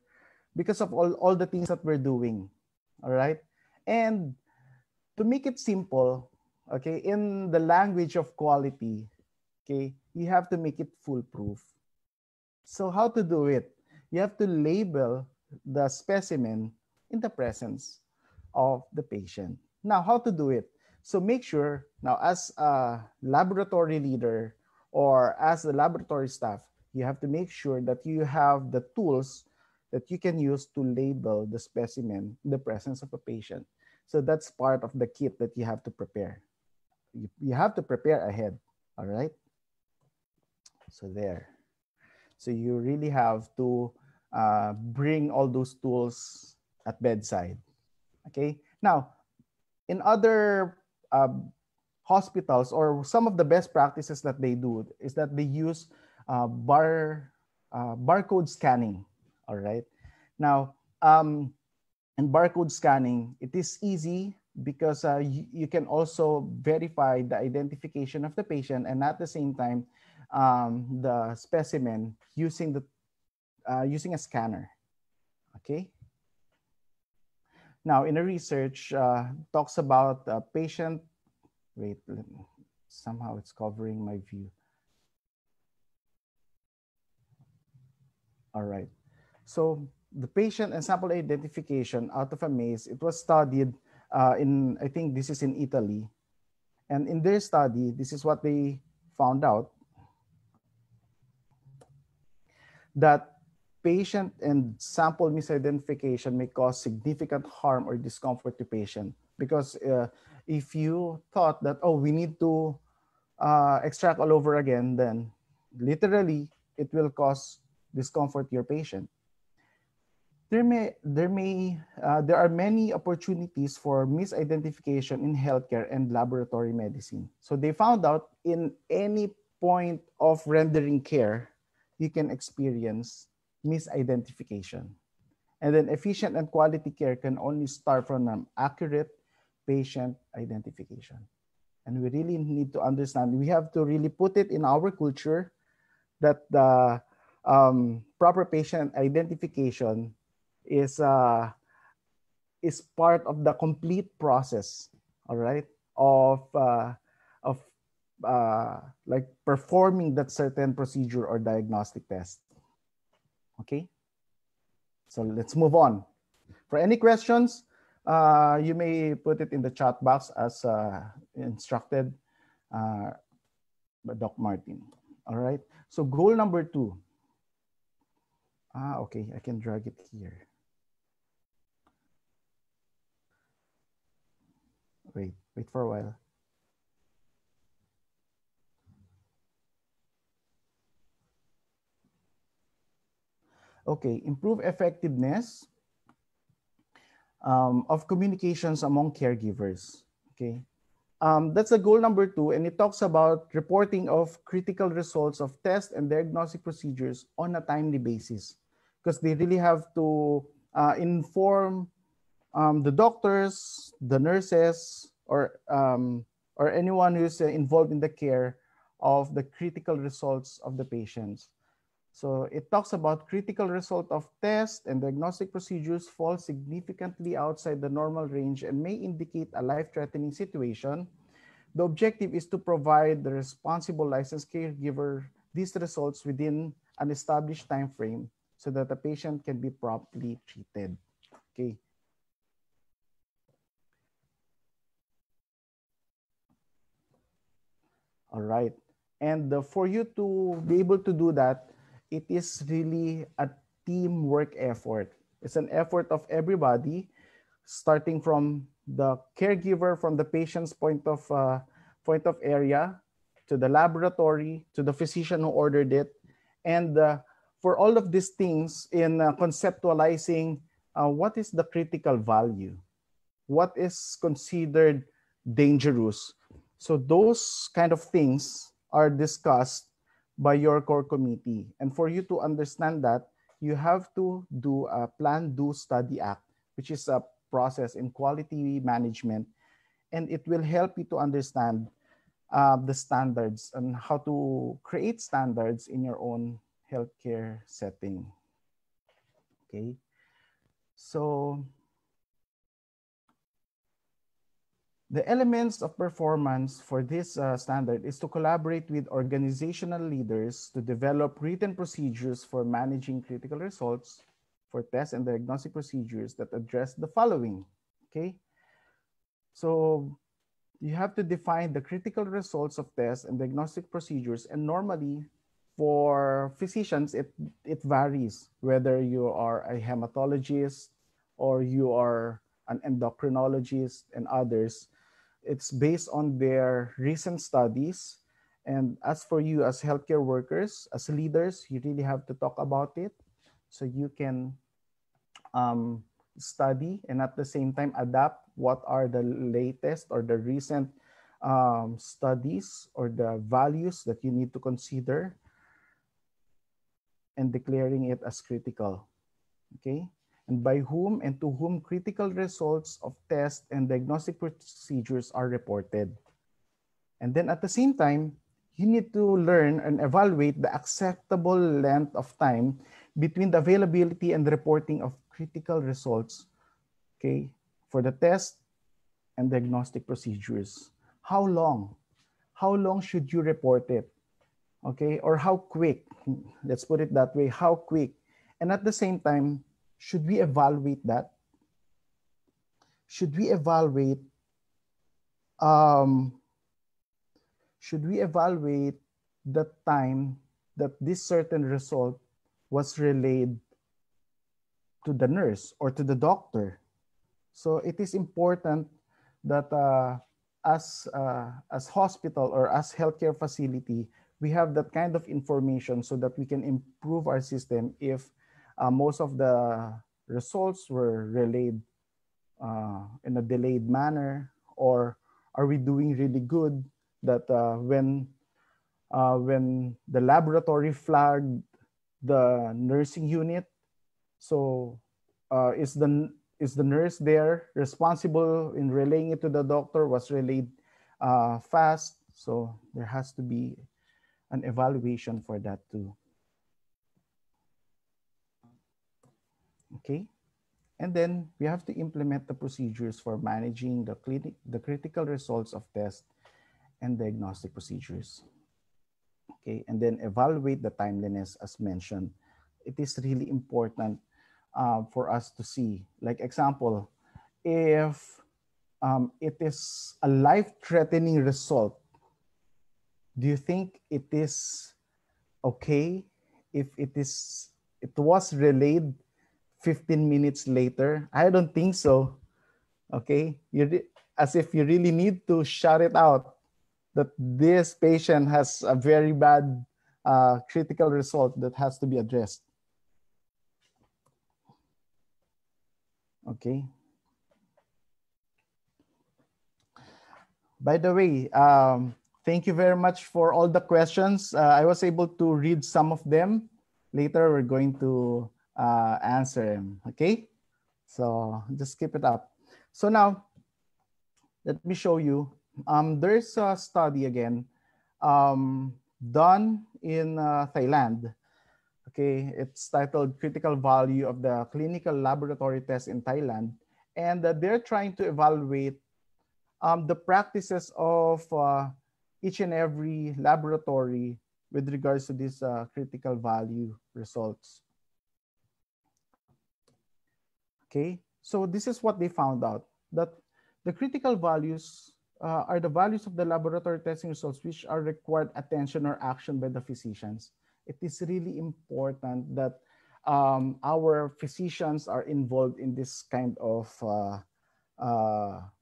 because of all the things that we're doing. All right, and to make it simple, okay, in the language of quality, okay, you have to make it foolproof. So how to do it? You have to label the specimen in the presence of the patient. Now, how to do it? So make sure now as a laboratory leader or as the laboratory staff, you have to make sure that you have the tools that you can use to label the specimen in the presence of a patient. So that's part of the kit that you have to prepare. You have to prepare ahead, all right? So there. So you really have to bring all those tools at bedside, okay? Now, in other hospitals or some of the best practices that they do is that they use barcode scanning, all right? Now, in barcode scanning, it is easy because you can also verify the identification of the patient and at the same time, the specimen using a scanner, okay? Now, in a research, talks about patient, wait, somehow it's covering my view. All right, so the patient and sample identification out of a maze, it was studied in, I think this is in Italy. And in their study, this is what they found out, that patient and sample misidentification may cause significant harm or discomfort to patient. Because if you thought that, oh, we need to extract all over again, then literally it will cause discomfort to your patient. There are many opportunities for misidentification in healthcare and laboratory medicine. So they found out in any point of rendering care, you can experience misidentification. And then efficient and quality care can only start from an accurate patient identification. And we really need to understand, we have to really put it in our culture that the proper patient identification is part of the complete process, all right, of like performing that certain procedure or diagnostic test. Okay, so let's move on. For any questions, you may put it in the chat box as instructed by Doc Martin. All right, so goal number 2. Okay, I can drag it here. Wait for a while. Okay, improve effectiveness of communications among caregivers. Okay, that's the goal number 2, and it talks about reporting of critical results of tests and diagnostic procedures on a timely basis, because they really have to inform the doctors, the nurses, or anyone who's involved in the care of the critical results of the patients. So it talks about critical result of tests and diagnostic procedures fall significantly outside the normal range and may indicate a life-threatening situation. The objective is to provide the responsible licensed caregiver these results within an established time frame so that the patient can be promptly treated. Okay. All right. And for you to be able to do that, it is really a teamwork effort. It's an effort of everybody, starting from the caregiver, from the patient's point of area, to the laboratory, to the physician who ordered it. And for all of these things in conceptualizing what is the critical value, what is considered dangerous. So those kind of things are discussed by your core committee. And for you to understand that, you have to do a plan, do, study, act, which is a process in quality management. And it will help you to understand the standards and how to create standards in your own healthcare setting. Okay. So the elements of performance for this standard is to collaborate with organizational leaders to develop written procedures for managing critical results for tests and diagnostic procedures that address the following. Okay, so you have to define the critical results of tests and diagnostic procedures, and normally for physicians, it varies whether you are a hematologist or you are an endocrinologist and others. It's based on their recent studies. And as for you as healthcare workers, as leaders, you really have to talk about it so you can study and at the same time adapt what are the latest or the recent studies or the values that you need to consider and declaring it as critical. Okay? And by whom and to whom critical results of tests and diagnostic procedures are reported. And then at the same time, you need to learn and evaluate the acceptable length of time between the availability and the reporting of critical results, okay, for the test and diagnostic procedures. How long? How long should you report it? Okay, or how quick? Let's put it that way, how quick? And at the same time, should we evaluate that? Should we evaluate the time that this certain result was relayed to the nurse or to the doctor. So it is important that as hospital or as healthcare facility, we have that kind of information so that we can improve our system if most of the results were relayed in a delayed manner, or are we doing really good that when the laboratory flagged the nursing unit, so is the nurse there responsible in relaying it to the doctor, was relayed fast? So there has to be an evaluation for that too. Okay. And then we have to implement the procedures for managing the critical results of tests and diagnostic procedures. Okay, and then evaluate the timeliness as mentioned. It is really important for us to see. Like example, if it is a life-threatening result, do you think it is okay if it was relayed 15 minutes later? I don't think so. Okay, as if you really need to shout it out that this patient has a very bad critical result that has to be addressed. Okay. By the way, thank you very much for all the questions. I was able to read some of them. Later, we're going to answer them. Okay. So just keep it up. So now, let me show you. There's a study again done in Thailand. Okay, it's titled Critical Value of the Clinical Laboratory Test in Thailand. And they're trying to evaluate the practices of each and every laboratory with regards to these critical value results. Okay, so this is what they found out, that the critical values are the values of the laboratory testing results which are required attention or action by the physicians. It is really important that our physicians are involved in this kind of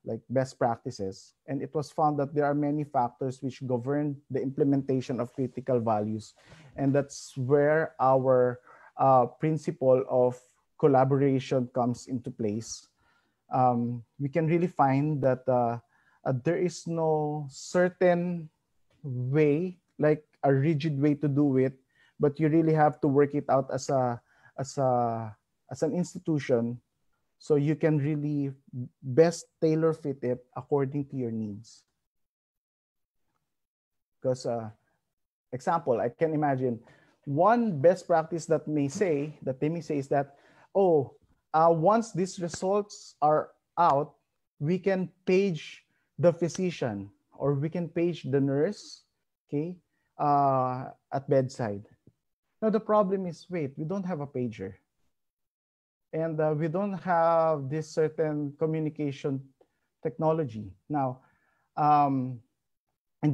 like best practices. And it was found that there are many factors which govern the implementation of critical values. And that's where our principle of collaboration comes into place. We can really find that there is no certain way, like a rigid way to do it, but you really have to work it out as an institution, so you can really best tailor fit it according to your needs. Because example, I can imagine one best practice that they may say is that, once these results are out, we can page the physician or we can page the nurse, okay, at bedside. Now the problem is, wait, we don't have a pager. And we don't have this certain communication technology. Now, in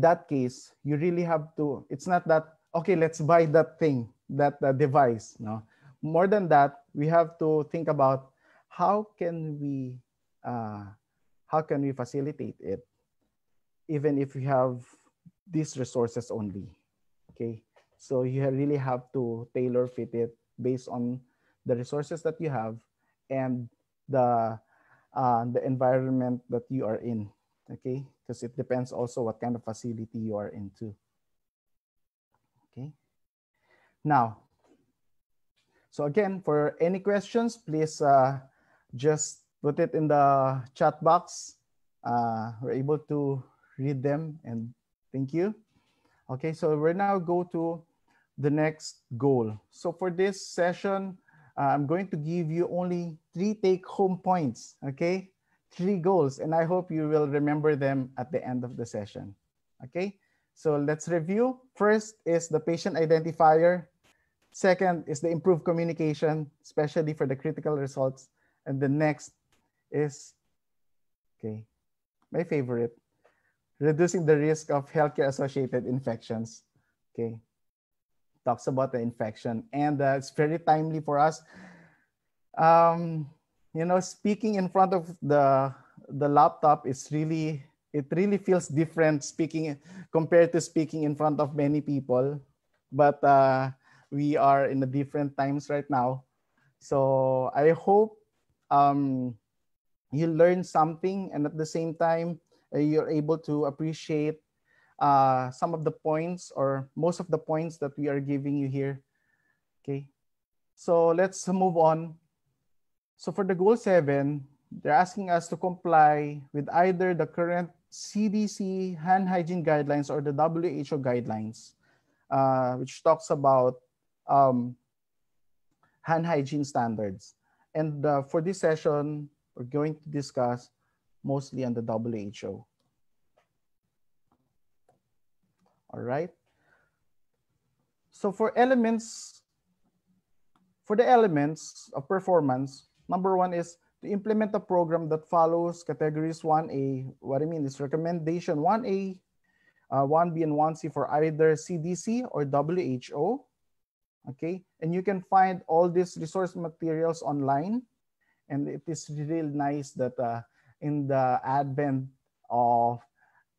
that case, you really have to, it's not that, okay, let's buy that thing, that device. No, more than that, we have to think about how can we facilitate it, even if we have these resources only. Okay, so you really have to tailor fit it based on the resources that you have and the environment that you are in. Okay, because it depends also what kind of facility you are into. Okay, now, so again, for any questions, please just put it in the chat box. We're able to read them, and thank you. Okay, so we're now go to the next goal. So for this session, I'm going to give you only 3 take-home points, okay? 3 goals, and I hope you will remember them at the end of the session, okay? So let's review. First is the patient identifier. Second is the improved communication, especially for the critical results. And the next is, okay, my favorite, reducing the risk of healthcare-associated infections, okay? Talks about the infection, and it's very timely for us. um, speaking in front of the laptop is really, it really feels different speaking compared to speaking in front of many people. But we are in the different times right now. So I hope um, you learn something, and at the same time, you're able to appreciate some of the points or most of the points that we are giving you here. Okay, so let's move on. So for the goal 7, they're asking us to comply with either the current CDC hand hygiene guidelines or the WHO guidelines, which talks about hand hygiene standards. And for this session, we're going to discuss mostly on the WHO. All right. So for the elements of performance, number 1 is to implement a program that follows categories 1A. What I mean is recommendation 1A, 1B, and 1C for either CDC or WHO. Okay, and you can find all these resource materials online, and it is really nice that in the advent of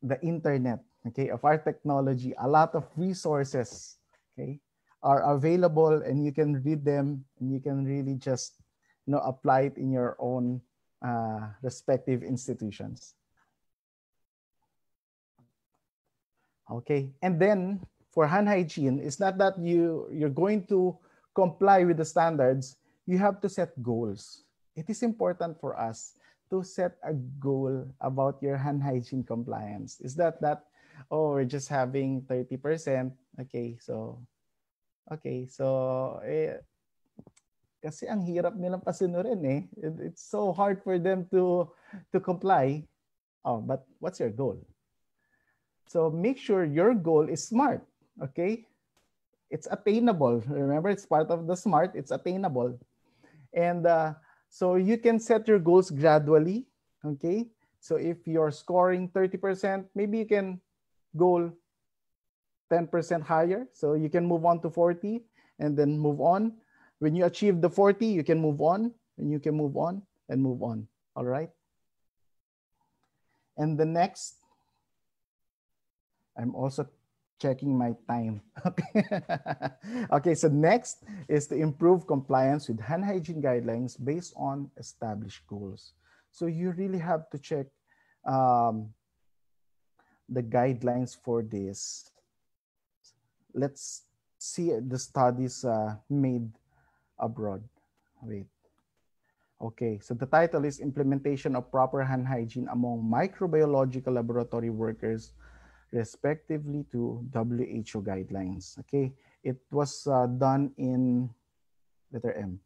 the internet, okay, of our technology, a lot of resources, okay, are available, and you can read them, and you can really just apply it in your own respective institutions. Okay, and then for hand hygiene, it's not that you're going to comply with the standards. You have to set goals. It is important for us to set a goal about your hand hygiene compliance. Is that oh, we're just having 30%. Okay, so kasi ang hirap nilang pasunurin eh. It's so hard for them to comply. Oh, but what's your goal? So make sure your goal is SMART, okay? It's attainable. Remember, it's part of the SMART, it's attainable. And so you can set your goals gradually, okay? So if you're scoring 30%, maybe you can goal 10% higher. So you can move on to 40 and then move on. When you achieve the 40, you can move on, and you can move on and move on, all right? And the next, I'm also checking my time. Okay. Okay, so next is to improve compliance with hand hygiene guidelines based on established goals. So you really have to check the guidelines for this. Let's see the studies made abroad. Wait. Okay, so the title is Implementation of Proper Hand Hygiene Among Microbiological Laboratory Workers respectively to WHO guidelines. Okay, it was done in letter M.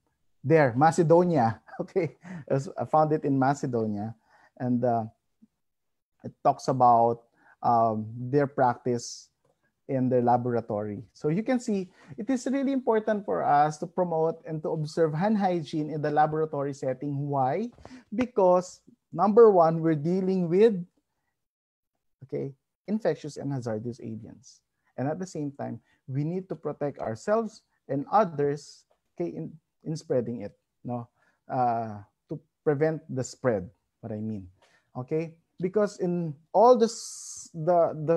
There, Macedonia. Okay, I found it in Macedonia, and it talks about their practice in their laboratory. So you can see it is really important for us to promote and to observe hand hygiene in the laboratory setting. Why? Because number 1, we're dealing with infectious and hazardous agents. And at the same time, we need to protect ourselves and others in spreading it, to prevent the spread, what I mean. Okay, because in all the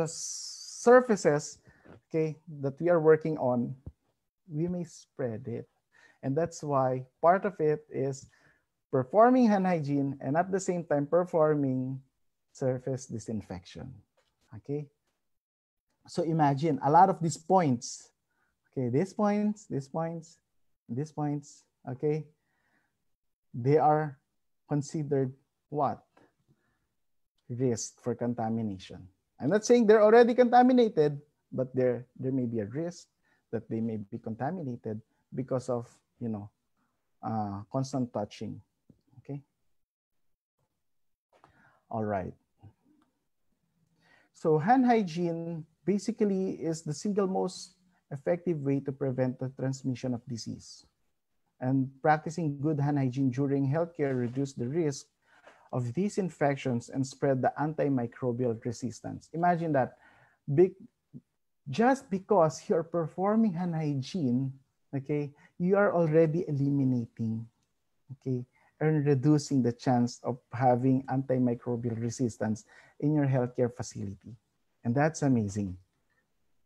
surfaces, that we are working on, we may spread it. And that's why part of it is performing hand hygiene and at the same time performing surface disinfection. Okay, so imagine a lot of these points. Okay, these points, okay, they are considered what? Risk for contamination. I'm not saying they're already contaminated, but there may be a risk that they may be contaminated because of constant touching. Okay, all right. So hand hygiene basically is the single most effective way to prevent the transmission of disease. And practicing good hand hygiene during healthcare reduces the risk of these infections and spread the antimicrobial resistance. Imagine that just because you're performing hand hygiene, okay, you are already eliminating okay, and reducing the chance of having antimicrobial resistance in your healthcare facility. And that's amazing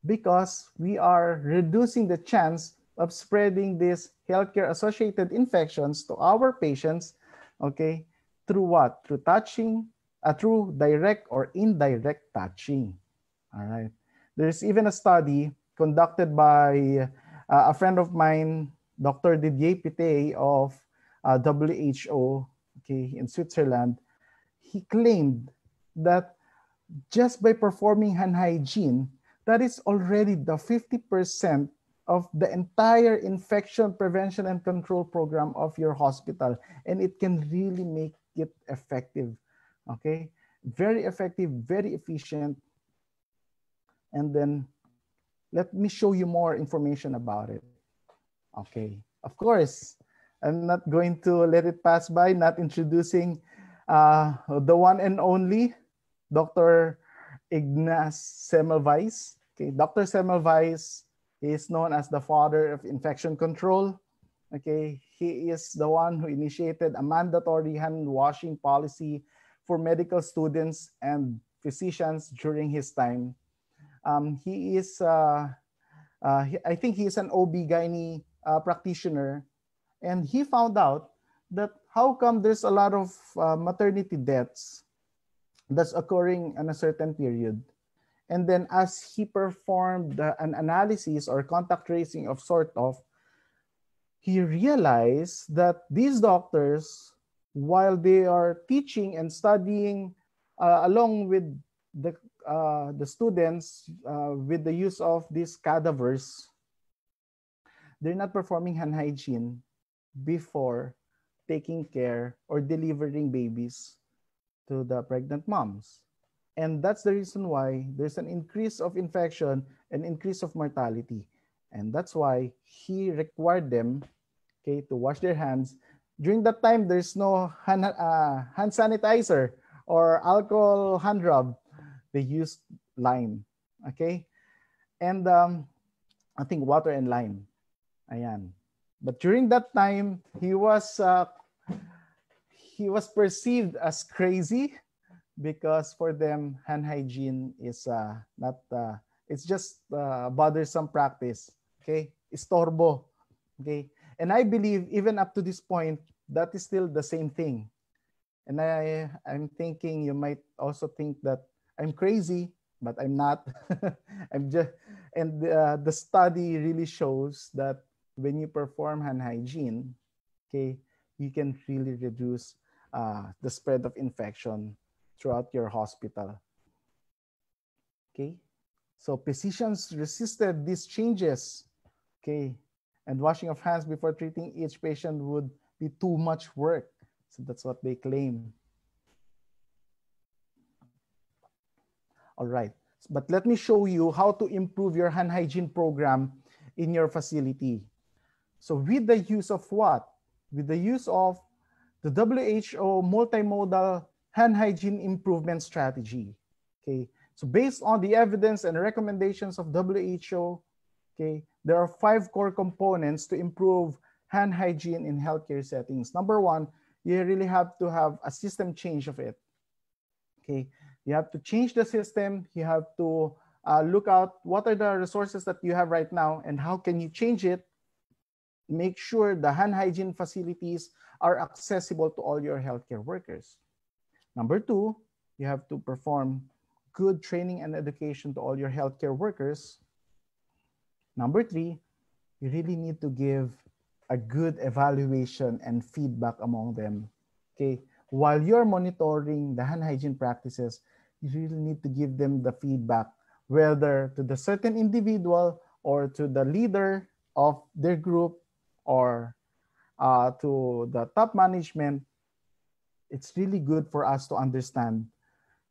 because we are reducing the chance of spreading these healthcare associated infections to our patients, okay, through what? Through touching, through direct or indirect touching. All right. There's even a study conducted by a friend of mine, Dr. Didier Pité of WHO, okay, in Switzerland. He claimed that just by performing hand hygiene, that is already the 50% of the entire infection prevention and control program of your hospital. And it can really make it effective. Okay? Very effective, very efficient. And then let me show you more information about it. Okay. Of course, I'm not going to let it pass by, not introducing the one and only Dr. Ignace Semmelweis. Okay, Dr. Semmelweis is known as the father of infection control. Okay, he is the one who initiated a mandatory hand washing policy for medical students and physicians during his time. I think he is an OB-GYN practitioner, and he found out that how come there's a lot of maternity deaths that's occurring in a certain period. And then as he performed an analysis or contact tracing of sort of, he realized that these doctors, while they are teaching and studying along with the students with the use of these cadavers, they're not performing hand hygiene before taking care or delivering babies to the pregnant moms. And that's the reason why there's an increase of infection and increase of mortality. And that's why he required them, okay, to wash their hands. During that time, there's no hand sanitizer or alcohol hand rub. They used lime, okay? And I think water and lime. Ayan. But during that time, he was perceived as crazy because for them, hand hygiene is not, it's just bothersome practice, okay? Estorbo, okay? And I believe even up to this point, that is still the same thing. And I'm thinking you might also think that I'm crazy, but I'm not. I'm just, and the study really shows that when you perform hand hygiene, okay, you can really reduce the spread of infection throughout your hospital. Okay, so physicians resisted these changes. Okay, and washing of hands before treating each patient would be too much work. So that's what they claim. All right, but let me show you how to improve your hand hygiene program in your facility. So with the use of what? With the use of the WHO multimodal hand hygiene improvement strategy. Okay, so based on the evidence and recommendations of WHO, okay, there are 5 core components to improve hand hygiene in healthcare settings. Number 1, you really have to have a system change of it. Okay, you have to change the system. You have to look out what are the resources that you have right now and how can you change it. Make sure the hand hygiene facilities are accessible to all your healthcare workers. Number 2, you have to perform good training and education to all your healthcare workers. Number 3, you really need to give a good evaluation and feedback among them. Okay, while you're monitoring the hand hygiene practices, you really need to give them the feedback, whether to the certain individual or to the leader of their group or to the top management. It's really good for us to understand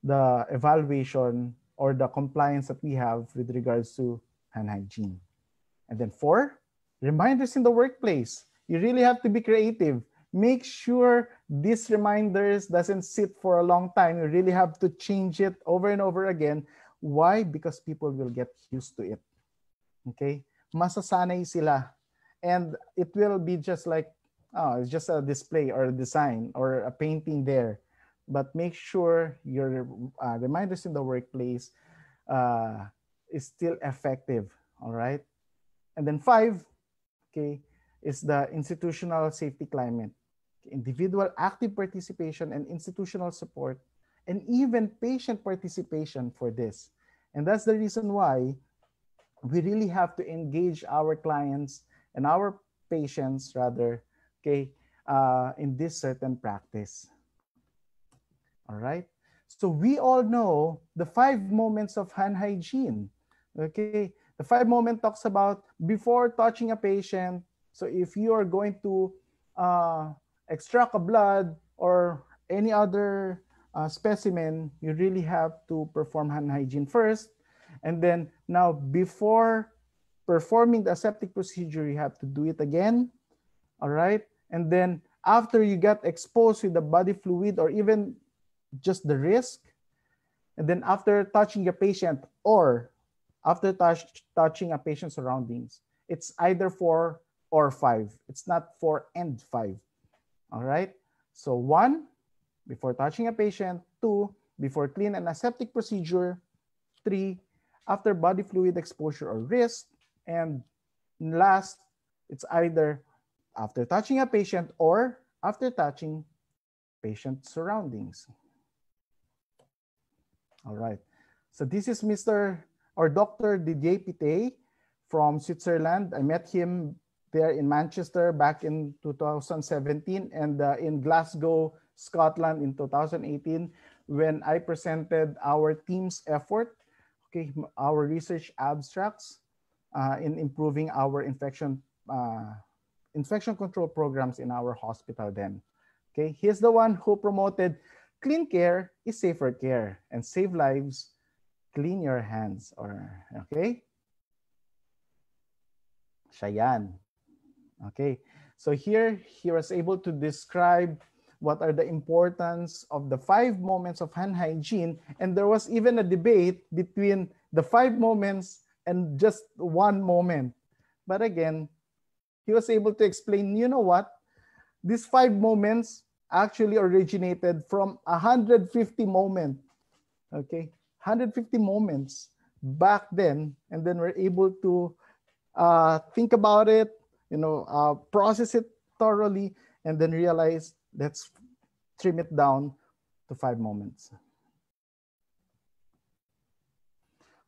the evaluation or the compliance that we have with regards to hand hygiene. And then 4, reminders in the workplace. You really have to be creative. Make sure these reminders doesn't sit for a long time. You really have to change it over and over again. Why? Because people will get used to it. Okay? Masasanay sila. And it will be just like oh, it's just a display or a design or a painting there. But make sure your reminders in the workplace is still effective, all right? And then 5, okay, is the institutional safety climate. Individual active participation and institutional support, and even patient participation for this. And that's the reason why we really have to engage our clients and our patients rather, okay, in this certain practice. All right. So we all know the 5 moments of hand hygiene. Okay. The 5 moment talks about before touching a patient. So if you are going to extract a blood or any other specimen, you really have to perform hand hygiene first. And then now before performing the aseptic procedure, you have to do it again. All right. And then after you get exposed with the body fluid or even just the risk, and then after touching a patient or after touching a patient's surroundings, it's either 4 or 5. It's not 4 and 5. All right. So 1, before touching a patient. 2, before clean and aseptic procedure. 3, after body fluid exposure or risk. And last, it's either after touching a patient or after touching patient surroundings. All right. So this is Mr. or Dr. Didier Pité from Switzerland. I met him there in Manchester back in 2017 and in Glasgow, Scotland in 2018 when I presented our team's effort, okay, our research abstracts in improving our infection control programs in our hospital then. Okay, he's the one who promoted clean care is safer care and save lives, clean your hands. Or okay, siya yan. Okay, so here he was able to describe what are the importance of the 5 moments of hand hygiene, and there was even a debate between the 5 moments and just 1 moment. But again, he was able to explain, you know what? These 5 moments actually originated from 150 moments. Okay, 150 moments back then, and then we're able to think about it, you know, process it thoroughly, and then realize let's trim it down to 5 moments.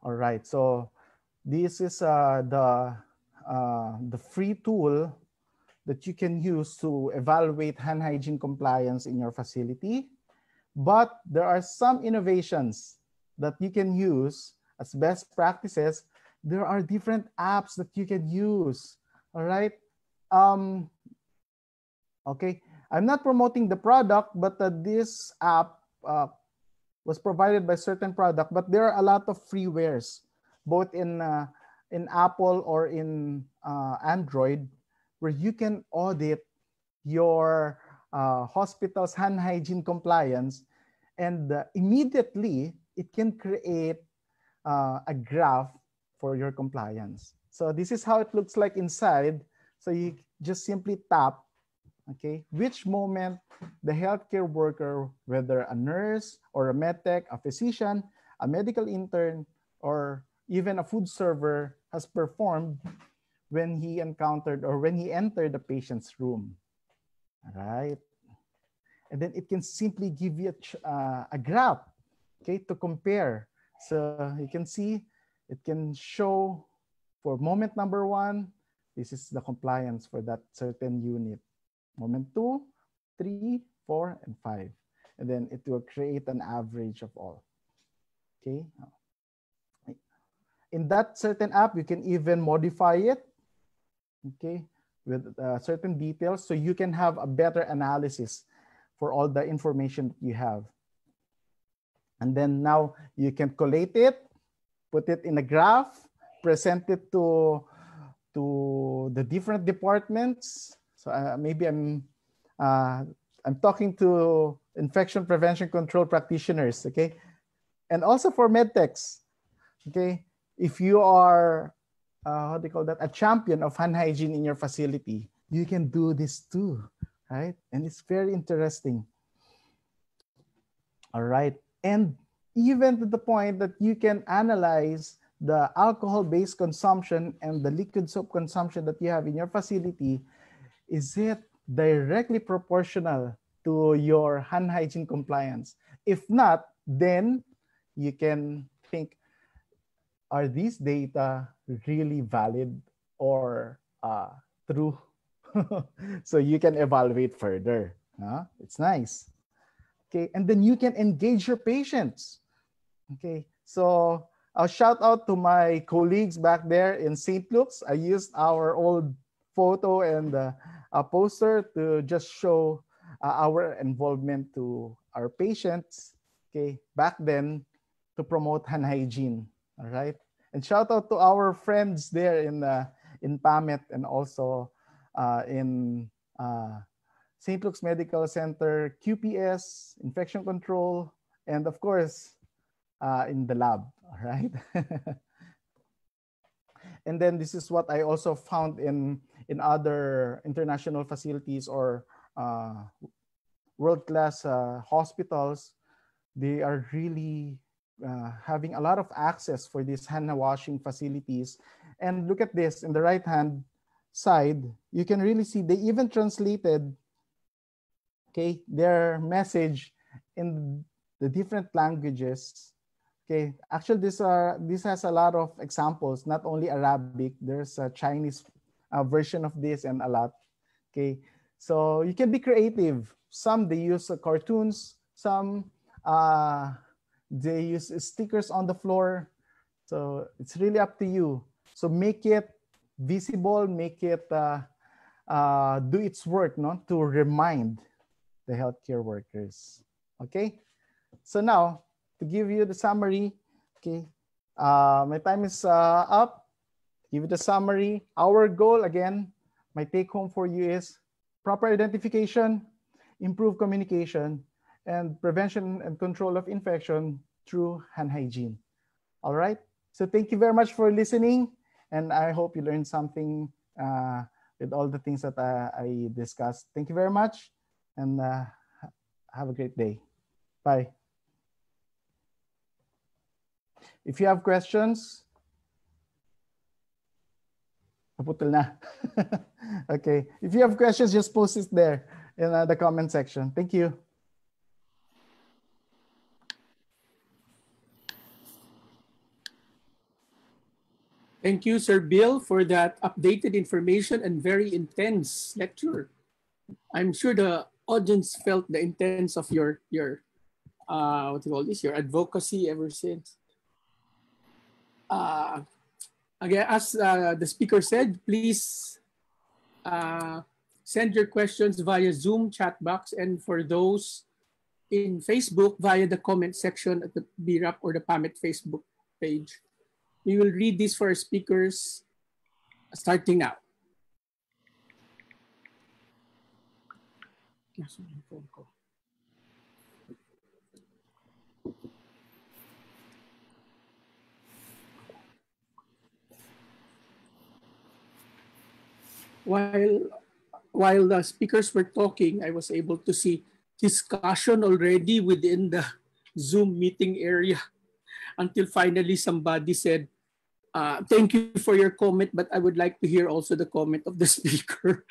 All right, so this is the free tool that you can use to evaluate hand hygiene compliance in your facility. But there are some innovations that you can use as best practices. There are different apps that you can use. All right. Okay. I'm not promoting the product, but this app was provided by certain product. But there are a lot of freewares, both in Apple or in Android, where you can audit your hospital's hand hygiene compliance, and immediately it can create a graph for your compliance. So this is how it looks like inside. So you just simply tap, okay, which moment the healthcare worker, whether a nurse or a medtech, a physician, a medical intern, or even a food server has performed when he encountered or when he entered the patient's room. All right. And then it can simply give you a graph, okay, to compare. So you can see it can show for moment number 1, this is the compliance for that certain unit. Moment 2, 3, 4, and 5. And then it will create an average of all. Okay. In that certain app, you can even modify it, okay, with certain details, so you can have a better analysis for all the information that you have. And then now you can collate it, put it in a graph, present it to the different departments. So maybe I'm talking to infection prevention control practitioners, okay, and also for medtechs, okay. If you are how do you call that, a champion of hand hygiene in your facility, you can do this too. right? And it's very interesting. All right. And even to the point that you can analyze the alcohol-based consumption and the liquid soap consumption that you have in your facility. Is it directly proportional to your hand hygiene compliance? If not, then you can think, are these data really valid or true? So you can evaluate further. It's nice. Okay, and then you can engage your patients. Okay, so I'll shout out to my colleagues back there in St. Luke's. I used our old photo and a poster to just show our involvement to our patients, okay, back then to promote hand hygiene. All right, and shout out to our friends there in PAMET and also in St. Luke's Medical Center, QPS, infection control, and of course, in the lab, all right? And then this is what I also found in other international facilities or world-class hospitals. They are really having a lot of access for these hand washing facilities. And look at this, in the right-hand side, you can really see they even translated, okay, their message in the different languages. Okay, actually this has a lot of examples, not only Arabic, there's a Chinese version of this and a lot. Okay, so you can be creative. Some they use cartoons, some they use stickers on the floor. So it's really up to you. So make it visible, make it do its work, no, to remind the healthcare workers. Okay, so now to give you the summary, okay, my time is up. Give you the summary. Our goal, again, my take home for you is proper identification, improve communication, and prevention and control of infection through hand hygiene. All right, so thank you very much for listening, and I hope you learned something with all the things that I discussed. Thank you very much, and have a great day. Bye. If you have questions, naputol na. Okay. If you have questions, just post it there in the comment section. Thank you. Thank you, Sir Bill, for that updated information and very intense lecture. I'm sure the audience felt the intense of your what do you call this? Your advocacy ever since. Again, as the speaker said, please send your questions via Zoom chat box, and for those in Facebook, via the comment section at the BRAP or the PAMET Facebook page. We will read these for our speakers starting now. While the speakers were talking, I was able to see discussion already within the Zoom meeting area until finally somebody said, thank you for your comment, but I would like to hear also the comment of the speaker.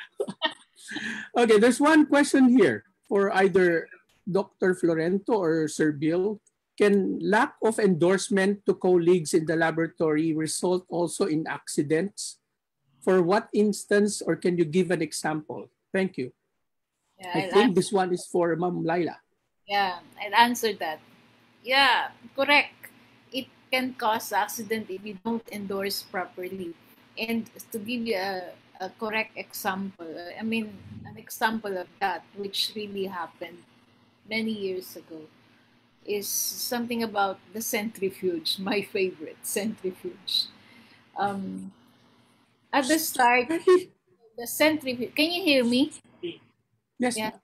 Okay, there's one question here for either Dr. Florento or Sir Bill. Can lack of endorsement to colleagues in the laboratory result also in accidents? For what instance, or can you give an example? Thank you. Yeah, I think this one is for Ma'am Leila. Yeah, I'll answer that. Yeah, correct. It can cause accident if you don't endorse properly. And to give you a correct example, I mean, an example of that, which really happened many years ago, is something about the centrifuge, my favorite centrifuge. At the start, the centrifuge, can you hear me? Yes. Yeah.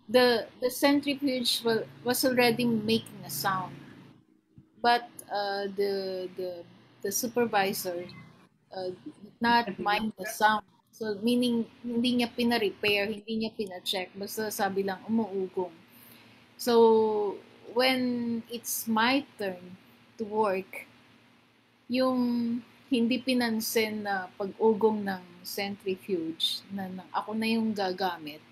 The centrifuge was already making a sound, but the supervisor did not mind the sound. So, meaning, hindi niya pina-repair, hindi niya pina-check, basta sabi lang, umuugong. So, when it's my turn to work, yung hindi pinansin na pag-ugong ng centrifuge na ako na yung gagamit.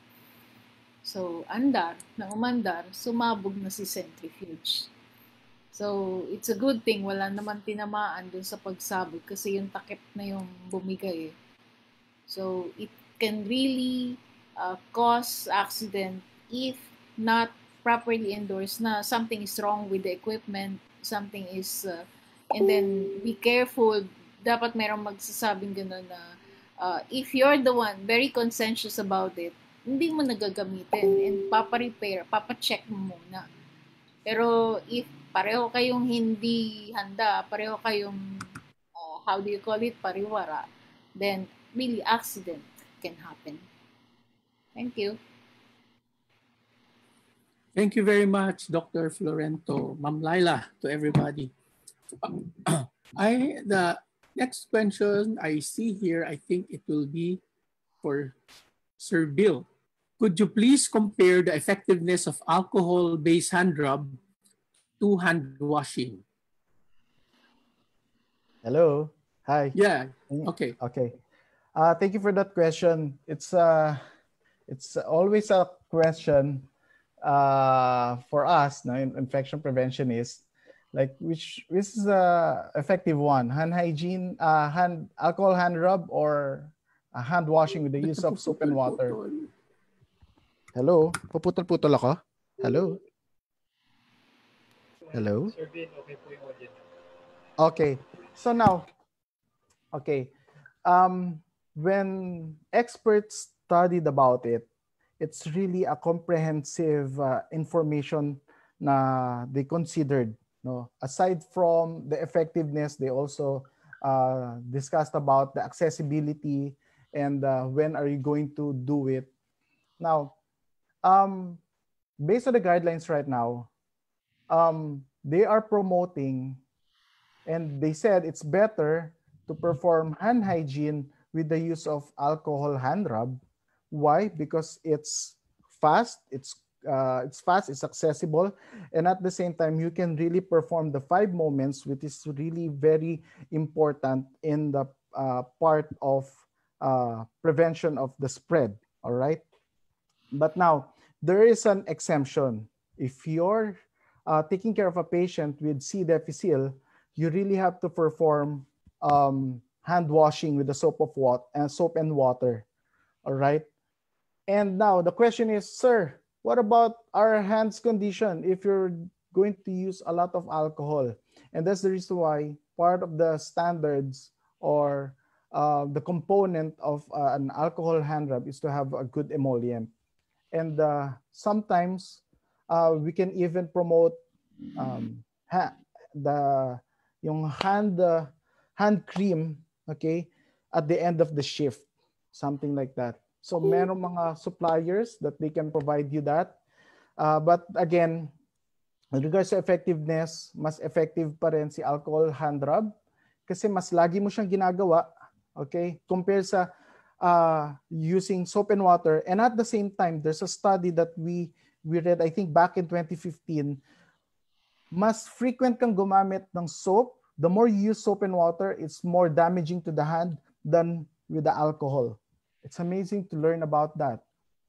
So, nang umandar, sumabog na si centrifuge. So, it's a good thing wala naman tinamaan dun sa pagsabog kasi yung takip na yung bumigay. So, it can really cause accident if not properly endorsed na something is wrong with the equipment, something is, and then be careful. Dapat merong magsasabing gano'n na if you're the one very conscientious about it, hindi mo nagagamitin and papa-repair, papa-check mo muna. Pero if pareho kayong hindi handa, pareho kayong, how do you call it, pariwara, then really accident can happen. Thank you. Thank you very much, Dr. Florento, Ma'am Leila, to everybody. The next question I see here, I think it will be for Sir Bill. Could you please compare the effectiveness of alcohol-based hand rub to hand washing? Hello. Hi. Yeah. Okay. Okay. Thank you for that question. It's always a question for us. Now, infection prevention is like which is the effective one? Hand hygiene, alcohol hand rub, or hand washing with the use of soap and water? Hello? Puputol-putol ako? Hello? Hello? Okay. So now, okay. When experts studied about it, it's really a comprehensive information na they considered. No? Aside from the effectiveness, they also discussed about the accessibility and when are you going to do it. Now, based on the guidelines right now, they are promoting and they said it's better to perform hand hygiene with the use of alcohol hand rub. Why? Because it's fast, it's fast, it's accessible, and at the same time, you can really perform the 5 moments, which is really very important in the part of prevention of the spread. All right. But now, there is an exemption. If you're taking care of a patient with C. difficile, you really have to perform hand washing with the soap and water. All right. And now the question is, sir, what about our hands condition if you're going to use a lot of alcohol? And that's the reason why part of the standards or the component of an alcohol hand rub is to have a good emollient. And sometimes we can even promote yung hand cream, okay, at the end of the shift, something like that. So meron mga suppliers that they can provide you that. But again, with regards to effectiveness, mas effective pa rin si alcohol hand rub kasi mas lagi mo siyang ginagawa, okay, compared sa using soap and water. And at the same time, there's a study that we read, I think back in 2015, mas frequent kang gumamit ng soap. The more you use soap and water, it's more damaging to the hand than with the alcohol. It's amazing to learn about that.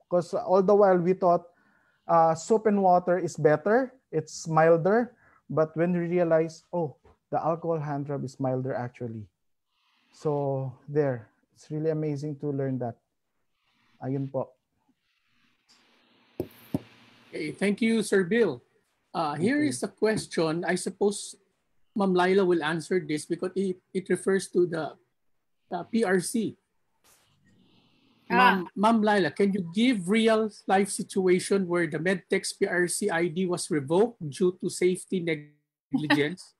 Because all the while we thought soap and water is better, it's milder. But when we realize, oh, the alcohol hand rub is milder actually. So there, it's really amazing to learn that. Ayun po. Okay, thank you, Sir Bill. Here is a question. I suppose Ma'am Leila will answer this because it refers to the PRC. Ma'am Leila, can you give real life situation where the Medtech's PRC ID was revoked due to safety negligence?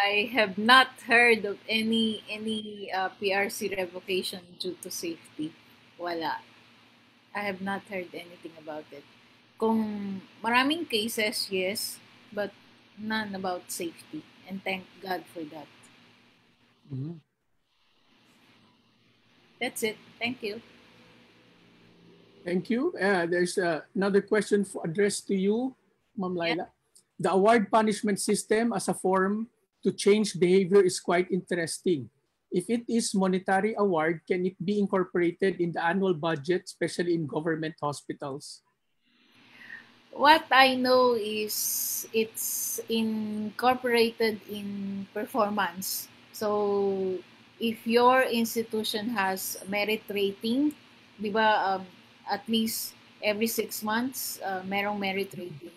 I have not heard of any PRC revocation due to safety. Wala. I have not heard anything about it. Kung maraming cases, yes, but none about safety. And thank God for that. Mm-hmm. That's it. Thank you. Thank you. There's another question addressed to you, Ma'am Leila. The award punishment system as a form to change behavior is quite interesting. If it is monetary award, can it be incorporated in the annual budget, especially in government hospitals? What I know is it's incorporated in performance. So if your institution has merit rating, di ba, at least every 6 months, merong merit rating.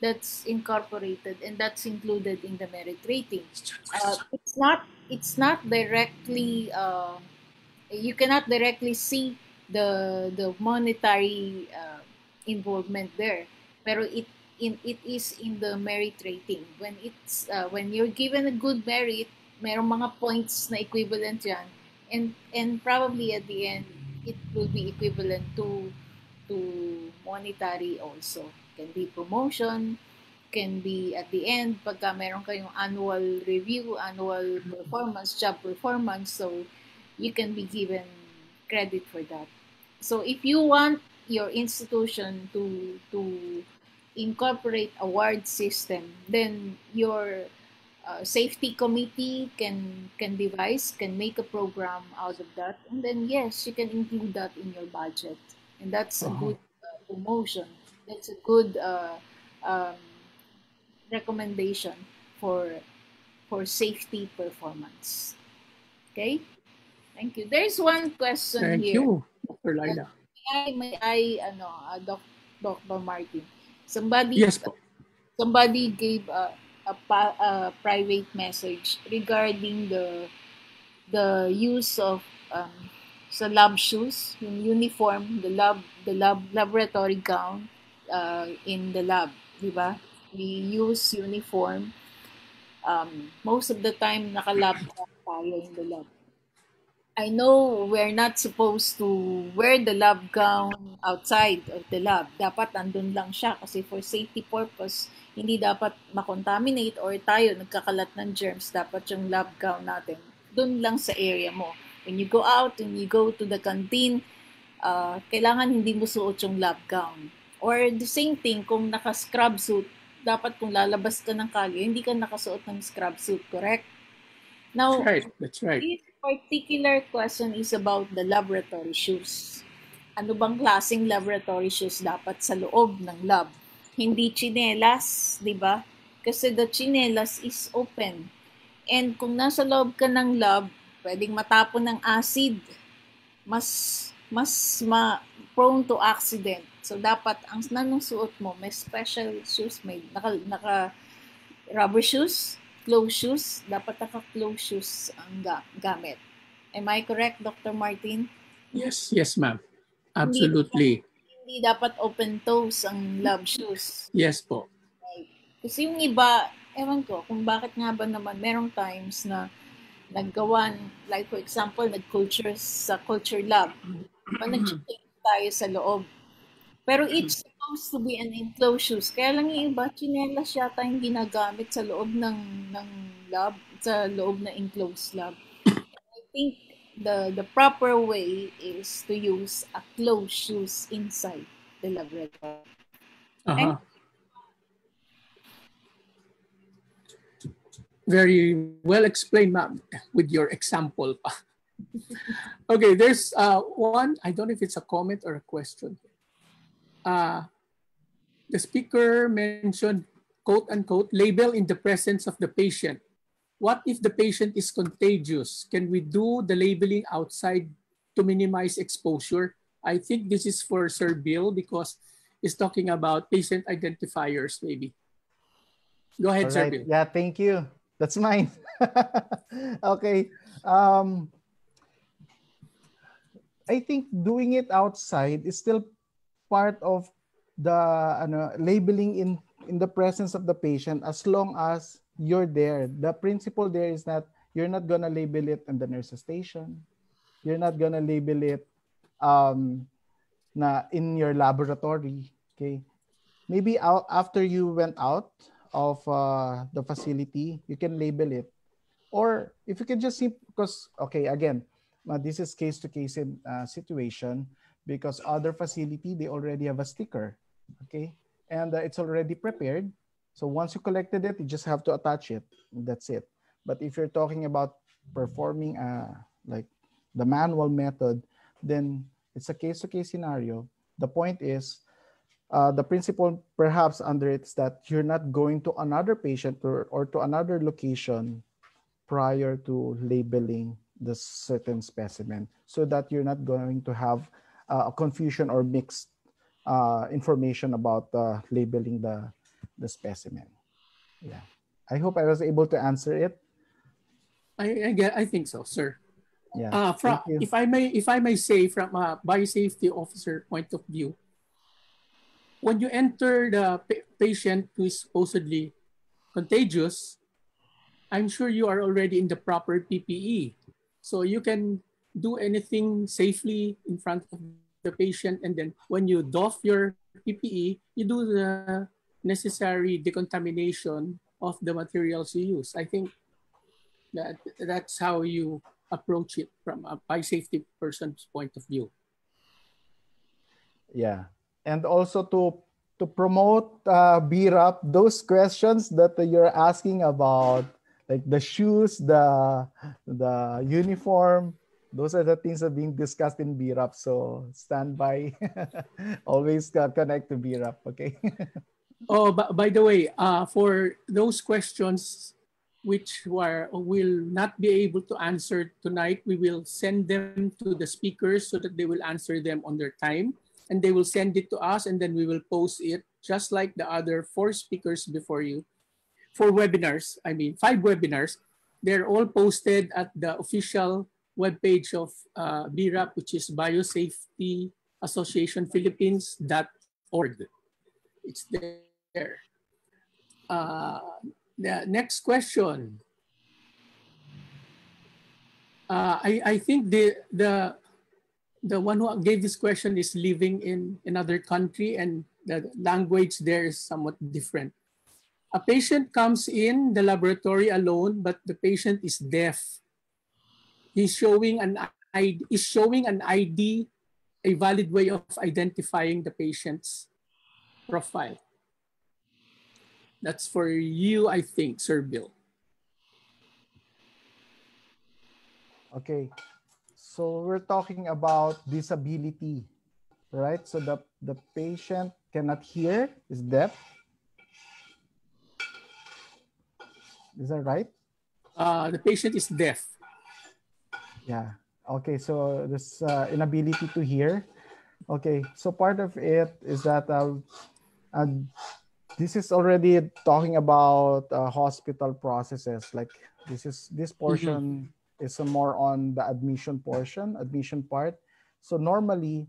That's incorporated and that's included in the merit rating. It's not directly you cannot directly see the monetary involvement there, pero it is in the merit rating. When you're given a good merit, merong mga points na equivalent yan, and probably at the end it will be equivalent to monetary also. Can be promotion, can be at the end pagka meron kayong annual review, annual performance, job performance, so you can be given credit for that. So if you want your institution to incorporate award system, then your safety committee can make a program out of that, and then yes, you can include that in your budget, and that's a good promotion. That's a good um, recommendation for safety performance. Okay, thank you. There's one question Thank here. you, Dr. Leila. Dr. Martin. Somebody Yes po. somebody gave a private message regarding the use of sa lab shoes, yung uniform, the lab laboratory gown in the lab, di ba? We use uniform. Most of the time naka-lab tayo in the lab. I know we're not supposed to wear the lab gown outside of the lab. Dapat andun lang siya kasi for safety purpose, hindi dapat makontaminate or tayo nagkakalat ng germs. Dapat yung lab gown natin dun lang sa area mo. When you go out, when you go to the canteen, kailangan hindi mo suot yung lab gown. Or the same thing, kung naka-scrub suit, dapat kung lalabas ka ng kalye, hindi ka nakasuot ng scrub suit, correct? Now, That's right. this particular question is about the laboratory shoes. Ano bang klaseng laboratory shoes dapat sa loob ng lab? Hindi tsinelas, di ba? Kasi the tsinelas is open. And kung nasa loob ka ng lab, pwedeng matapon ng acid. Mas prone to accident. So dapat ang nanong suot mo, may special shoes, may naka rubber shoes, closed shoes, dapat naka-closed shoes ang gamit. Am I correct, Dr. Martin? Yes, ma'am. Absolutely. Hindi dapat open toes ang lab shoes. Yes po. Right. Kasi yung iba, ewan ko, kung bakit nga ba naman, merong times na naggawan, like for example, nag-culture sa culture lab. Nag-change tayo sa loob. Pero it's supposed to be an enclosed shoes. Kaya lang yung iba, chinelas yata yung ginagamit sa loob ng lab, sa loob na enclosed lab. I think the proper way is to use a closed shoes inside the laboratory. Uh-huh. Very well explained, ma'am, with your example. Okay, there's one, I don't know if it's a comment or a question. The speaker mentioned, quote unquote, label in the presence of the patient. What if the patient is contagious? Can we do the labeling outside to minimize exposure? I think this is for Sir Bill because he's talking about patient identifiers maybe. Go ahead, All Sir right. Bill. Yeah, thank you. That's mine. Okay. I think doing it outside is still part of the labeling in the presence of the patient as long as you're there. The principle there is that you're not gonna label it in the nurse's station. You're not gonna label it in your laboratory. Okay, maybe after you went out of the facility, you can label it. Or if you can just see, because okay, again, this is case-to-case situation because other facility, they already have a sticker, okay? And it's already prepared. So once you collected it, you just have to attach it. That's it. But if you're talking about performing like the manual method, then it's a case-to-case scenario. The point is, the principle perhaps under it is that you're not going to another patient or to another location prior to labeling the certain specimen, so that you're not going to have a confusion or mixed information about labeling the specimen. Yeah, I hope I was able to answer it. I think so, sir. Yeah, thank you. If I may say, from a biosafety officer point of view, when you enter the patient who is supposedly contagious, I'm sure you are already in the proper PPE. So you can do anything safely in front of the patient. And then when you doff your PPE, you do the necessary decontamination of the materials you use. I think that's how you approach it from a biosafety person's point of view. Yeah, and also to promote BRAP, those questions that you're asking about, like the shoes, the uniform, those are the things that are being discussed in BRAP. So stand by, always connect to BRAP, okay? Oh, by the way, for those questions which will not be able to answer tonight, we will send them to the speakers so that they will answer them on their time. And they will send it to us, and then we will post it just like the other 4 speakers before you. 4 webinars, 5 webinars. They're all posted at the official webpage of BRAP, which is Biosafety Association Philippines.org. It's there. The next question. I think the one who gave this question is living in another country, and the language there is somewhat different. A patient comes in the laboratory alone, but the patient is deaf. He's showing an ID, a valid way of identifying the patient's profile. That's for you, I think, Sir Bill. Okay, so we're talking about disability, right? So the patient cannot hear, is deaf. Is that right? The patient is deaf. Yeah. Okay, so this inability to hear. Okay, so part of it is that this is already talking about hospital processes. Like this portion is more on the admission part. So normally,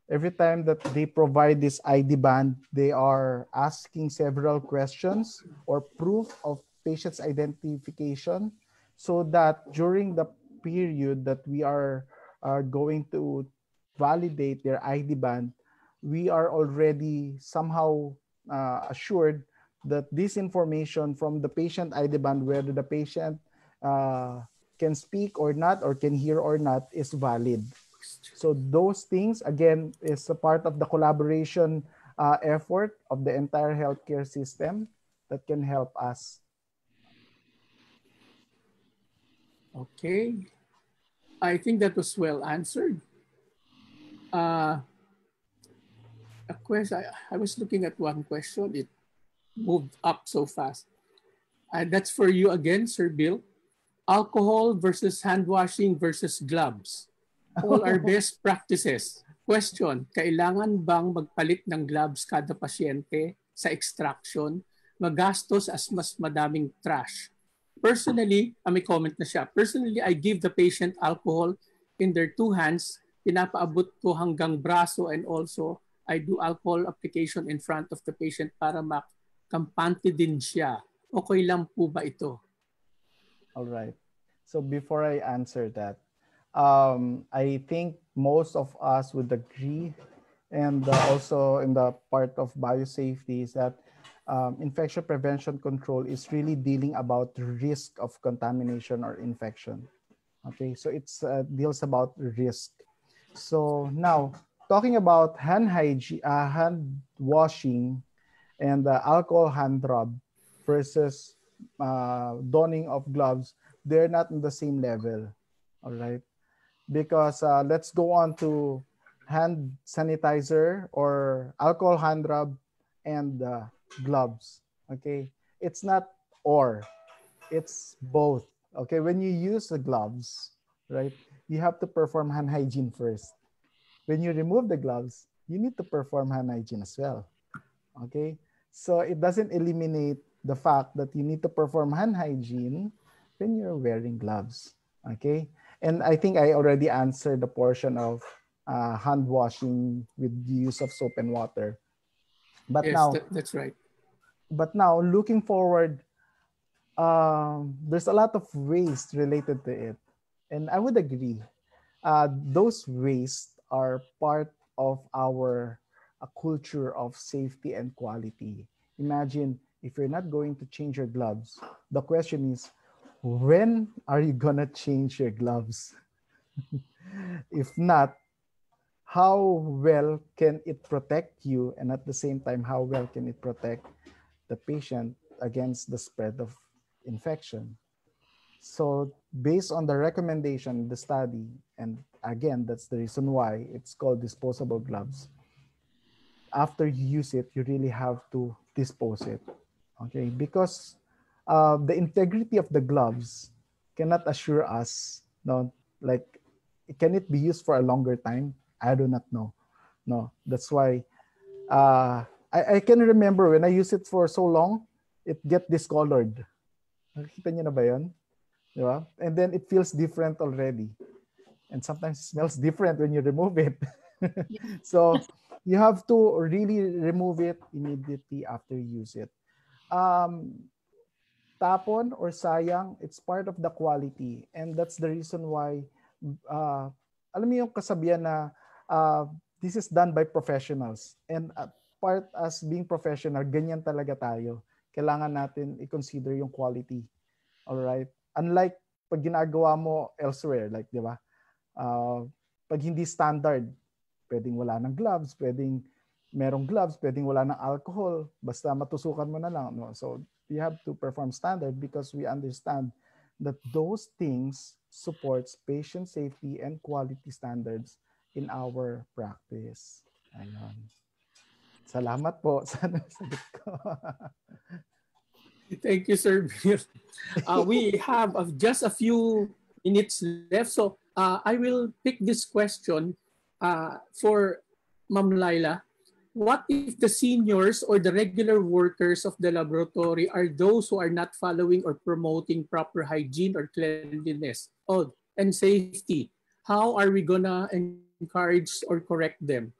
every time that they provide this ID band, they are asking several questions or proof of patient's identification, so that during the period that we are going to validate their ID band, we are already somehow assured that this information from the patient ID band, whether the patient can speak or not, or can hear or not, is valid. So those things, again, is a part of the collaboration effort of the entire healthcare system that can help us. Okay. I think that was well answered. A question, I was looking at one question. It moved up so fast. That's for you again, Sir Bill. Alcohol versus hand washing versus gloves. All are best practices. Question, kailangan bang magpalit ng gloves kada pasyente sa extraction? Magastos as mas madaming trash. Personally, may comment na siya. Personally, I give the patient alcohol in their 2 hands. Pinapaabot ko hanggang braso, and also I do alcohol application in front of the patient para makampante din siya. Okay lang po ba ito? All right. So before I answer that, I think most of us would agree, and also in the part of biosafety, is that infection prevention control is really dealing about the risk of contamination or infection. Okay, so it's deals about risk. So now, talking about hand hygiene, hand washing, and alcohol hand rub versus donning of gloves, they're not in the same level. All right, because let's go on to hand sanitizer or alcohol hand rub and gloves. Okay, it's not or, it's both. Okay, when you use the gloves, right, you have to perform hand hygiene first. When you remove the gloves, you need to perform hand hygiene as well. Okay, so it doesn't eliminate the fact that you need to perform hand hygiene when you're wearing gloves. Okay, and I think I already answered the portion of hand washing with the use of soap and water. But Yes, now, that's right. looking forward, there's a lot of waste related to it, and I would agree. Those wastes are part of our culture of safety and quality. Imagine if you're not going to change your gloves, the question is, when are you gonna change your gloves? If not, how well can it protect you, and at the same time, how well can it protect the patient against the spread of infection? So based on the recommendation, the study, and again, that's the reason why it's called disposable gloves. After you use it, you really have to dispose it, okay? Because the integrity of the gloves cannot assure us, no, like, can it be used for a longer time? I do not know. No, that's why I can remember when I used it for so long, it get discolored. Nakikita niyo na ba yun? Di ba? And then it feels different already. And sometimes it smells different when you remove it. So you have to really remove it immediately after you use it. Tapon or sayang, it's part of the quality. And that's the reason why, alam mo yung kasabihan na this is done by professionals. And part as being professional, ganyan talaga tayo. Kailangan natin i-consider yung quality. Alright? Unlike pag ginagawa mo elsewhere, like, di ba? Pag hindi standard, pwedeng wala ng gloves, pwedeng merong gloves, pwedeng wala ng alcohol, basta matusukan mo na lang. No? So, you have to perform standard because we understand that those things supports patient safety and quality standards in our practice. Ayun. Salamat po. Sana sagot ko. Thank you, Sir Bill. We have just a few minutes left. So I will pick this question for Ma'am Leila. What if the seniors or the regular workers of the laboratory are those who are not following or promoting proper hygiene or cleanliness and safety? How are we gonna encourage or correct them?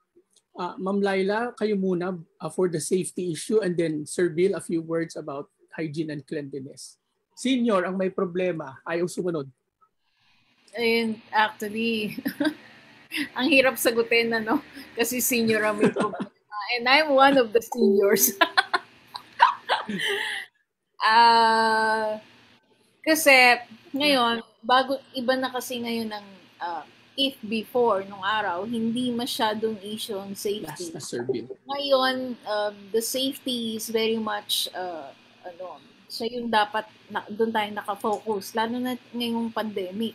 Ma'am Leila, kayo muna for the safety issue, and then Sir Bill, a few words about hygiene and cleanliness. Senior ang may problema, ayaw sumunod. And actually, ang hirap sagutin, ano? Kasi senior ang may problema. And I'm one of the seniors. Kasi ngayon, iba na kasi ngayon ng if before, nung araw, hindi masyadong issue ang safety. Ngayon, the safety is very much, siya yung dapat, doon tayo nakafocus, lalo na ngayong pandemic.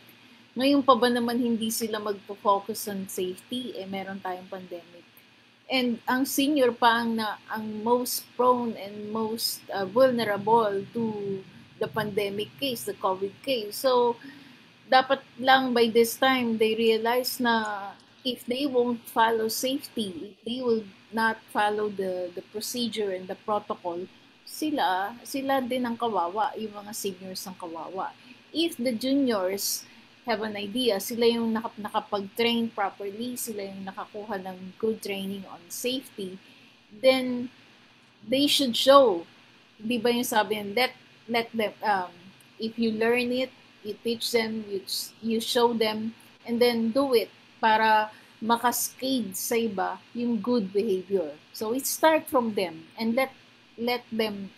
Ngayon pa ba naman hindi sila magpo-focus on safety? Meron tayong pandemic. And ang senior pa ang most prone and most vulnerable to the pandemic case, the COVID case. So, dapat lang by this time, they realize na if they won't follow safety, if they will not follow the procedure and the protocol, sila din ang kawawa, yung mga seniors ang kawawa. If the juniors have an idea, sila yung nakapag-train properly, sila yung nakakuha ng good training on safety, then they should show. Di ba yung sabi, let them, if you learn it, you teach them, you show them, and then do it para makascade sa iba yung good behavior. So it start from them and let them,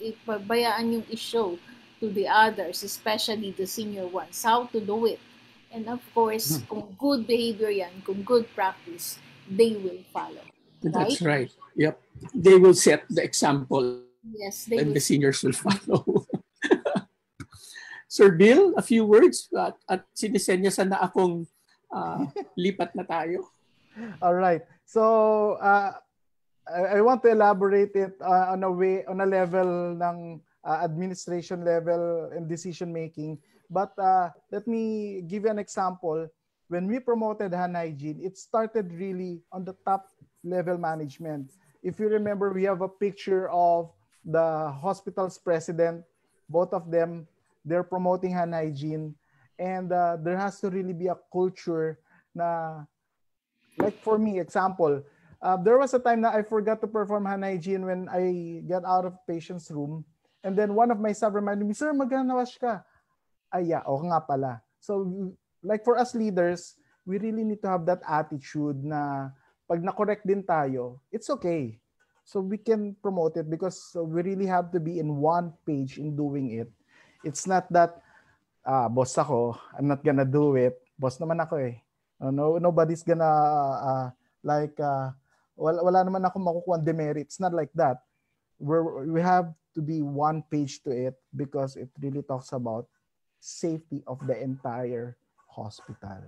ipabayaan yung i-show to the others, especially the senior ones, how to do it. And of course, kung good behavior yan, kung good practice, they will follow. Right? That's right. Yep. They will set the example Yes, and they the will. seniors will follow. Sir Bill, a few words at sinisenyasan na akong lipat na tayo. All right. So I want to elaborate it on a level ng administration level and decision making. But let me give you an example. When we promoted hand hygiene, it started really on the top level management. If you remember, we have a picture of the hospital's president, both of them, they're promoting hand hygiene. And there has to really be a culture na, like for me, example, there was a time that I forgot to perform hand hygiene when I get out of patient's room. And then one of my staff reminded me, "Sir, mag-wash ka." Ay, yeah, oo nga pala. So, like for us leaders, we really need to have that attitude na pag na-correct din tayo, it's okay. So we can promote it because we really have to be in one page in doing it. It's not that, boss ako, I'm not gonna do it. Boss naman ako eh. Nobody's gonna wala naman ako makukuha demerit. It's not like that. We have to be one page to it because it really talks about safety of the entire hospital.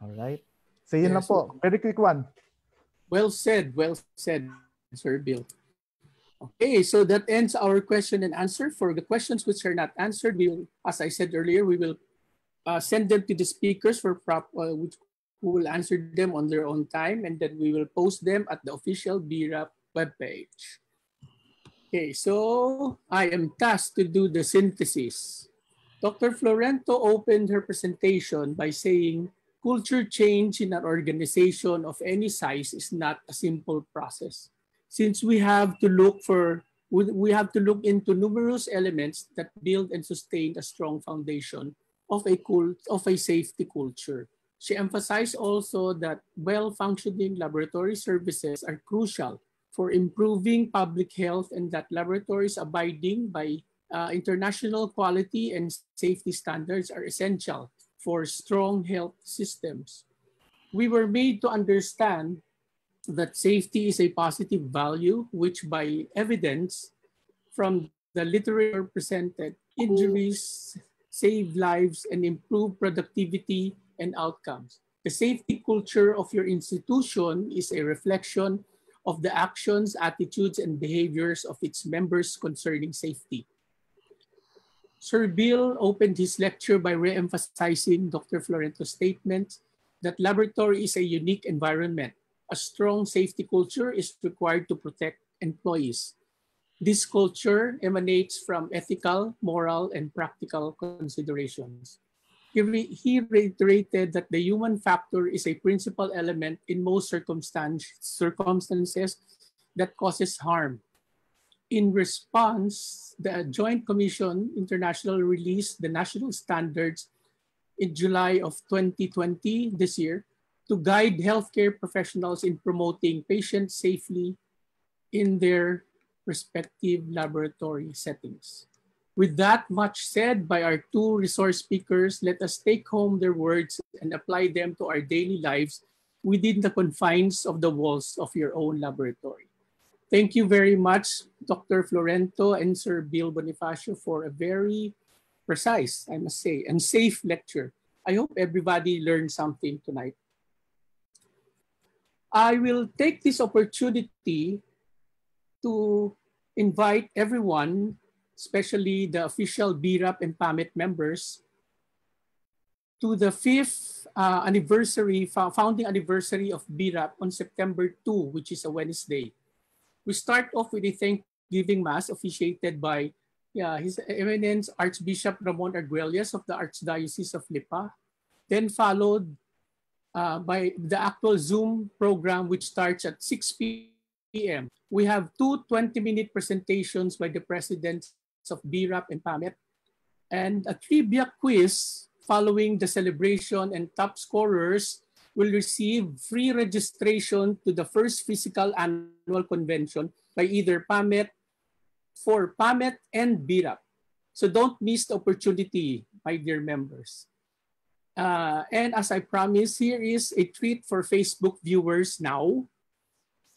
All right? So yun lang po. Very quick one. Well said, Sir Bill. Okay, so that ends our question and answer. For the questions which are not answered, as I said earlier, we will send them to the speakers who will answer them on their own time, and then we will post them at the official BRAP webpage. Okay, so I am tasked to do the synthesis. Dr. Florento opened her presentation by saying, culture change in an organization of any size is not a simple process, since we have to look into numerous elements that build and sustain a strong foundation of a safety culture. She emphasized also that well-functioning laboratory services are crucial for improving public health and that laboratories abiding by international quality and safety standards are essential for strong health systems. We were made to understand that safety is a positive value, which by evidence from the literature presented, injuries save lives and improve productivity and outcomes. The safety culture of your institution is a reflection of the actions, attitudes, and behaviors of its members concerning safety. Sir Bill opened his lecture by re-emphasizing Dr. Florento's statement that laboratory is a unique environment. A strong safety culture is required to protect employees. This culture emanates from ethical, moral, and practical considerations. He reiterated that the human factor is a principal element in most circumstances that causes harm. In response, the Joint Commission International released the national standards in July of 2020 this year to guide healthcare professionals in promoting patients safely in their respective laboratory settings. With that much said by our two resource speakers, let us take home their words and apply them to our daily lives within the confines of the walls of your own laboratory. Thank you very much, Dr. Florento and Sir Bill Bonifacio, for a very precise, I must say, and safe lecture. I hope everybody learned something tonight. I will take this opportunity to invite everyone, especially the official BRAP and PAMET members, to the 5th founding anniversary of BRAP on September 2, which is a Wednesday. We start off with a Thanksgiving Mass officiated by His Eminence Archbishop Ramon Arguelles of the Archdiocese of Lipa, then followed by the actual Zoom program, which starts at 6 p.m. We have two 20-minute presentations by the presidents of BRAP and PAMET, and a trivia quiz following the celebration, and top scorers will receive free registration to the first physical annual convention by either PAMET and BRAP. So don't miss the opportunity, my dear members. And as I promised, here is a treat for Facebook viewers now.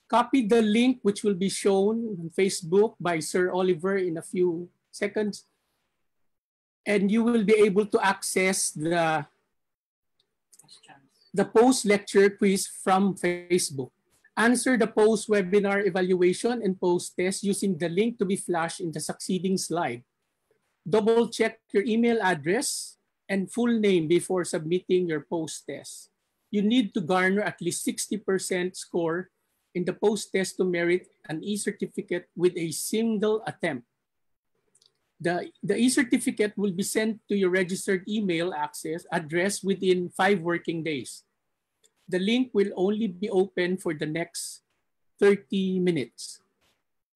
Copy the link which will be shown on Facebook by Sir Oliver in a few seconds. And you will be able to access the post-lecture quiz from Facebook. Answer the post-webinar evaluation and post-test using the link to be flashed in the succeeding slide. Double-check your email address and full name before submitting your post-test. You need to garner at least 60% score in the post-test to merit an e-certificate with a single attempt. The e-certificate will be sent to your registered email access address within 5 working days. The link will only be open for the next 30 minutes.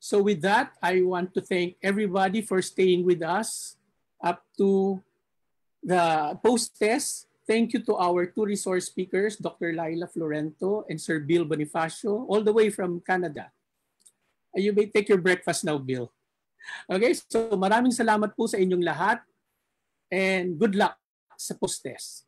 So with that, I want to thank everybody for staying with us up to the post-test. Thank you to our 2 resource speakers, Dr. Leila Florento and Sir Bill Bonifacio, all the way from Canada. You may take your breakfast now, Bill. Okay, so maraming salamat po sa inyong lahat and good luck sa post-test.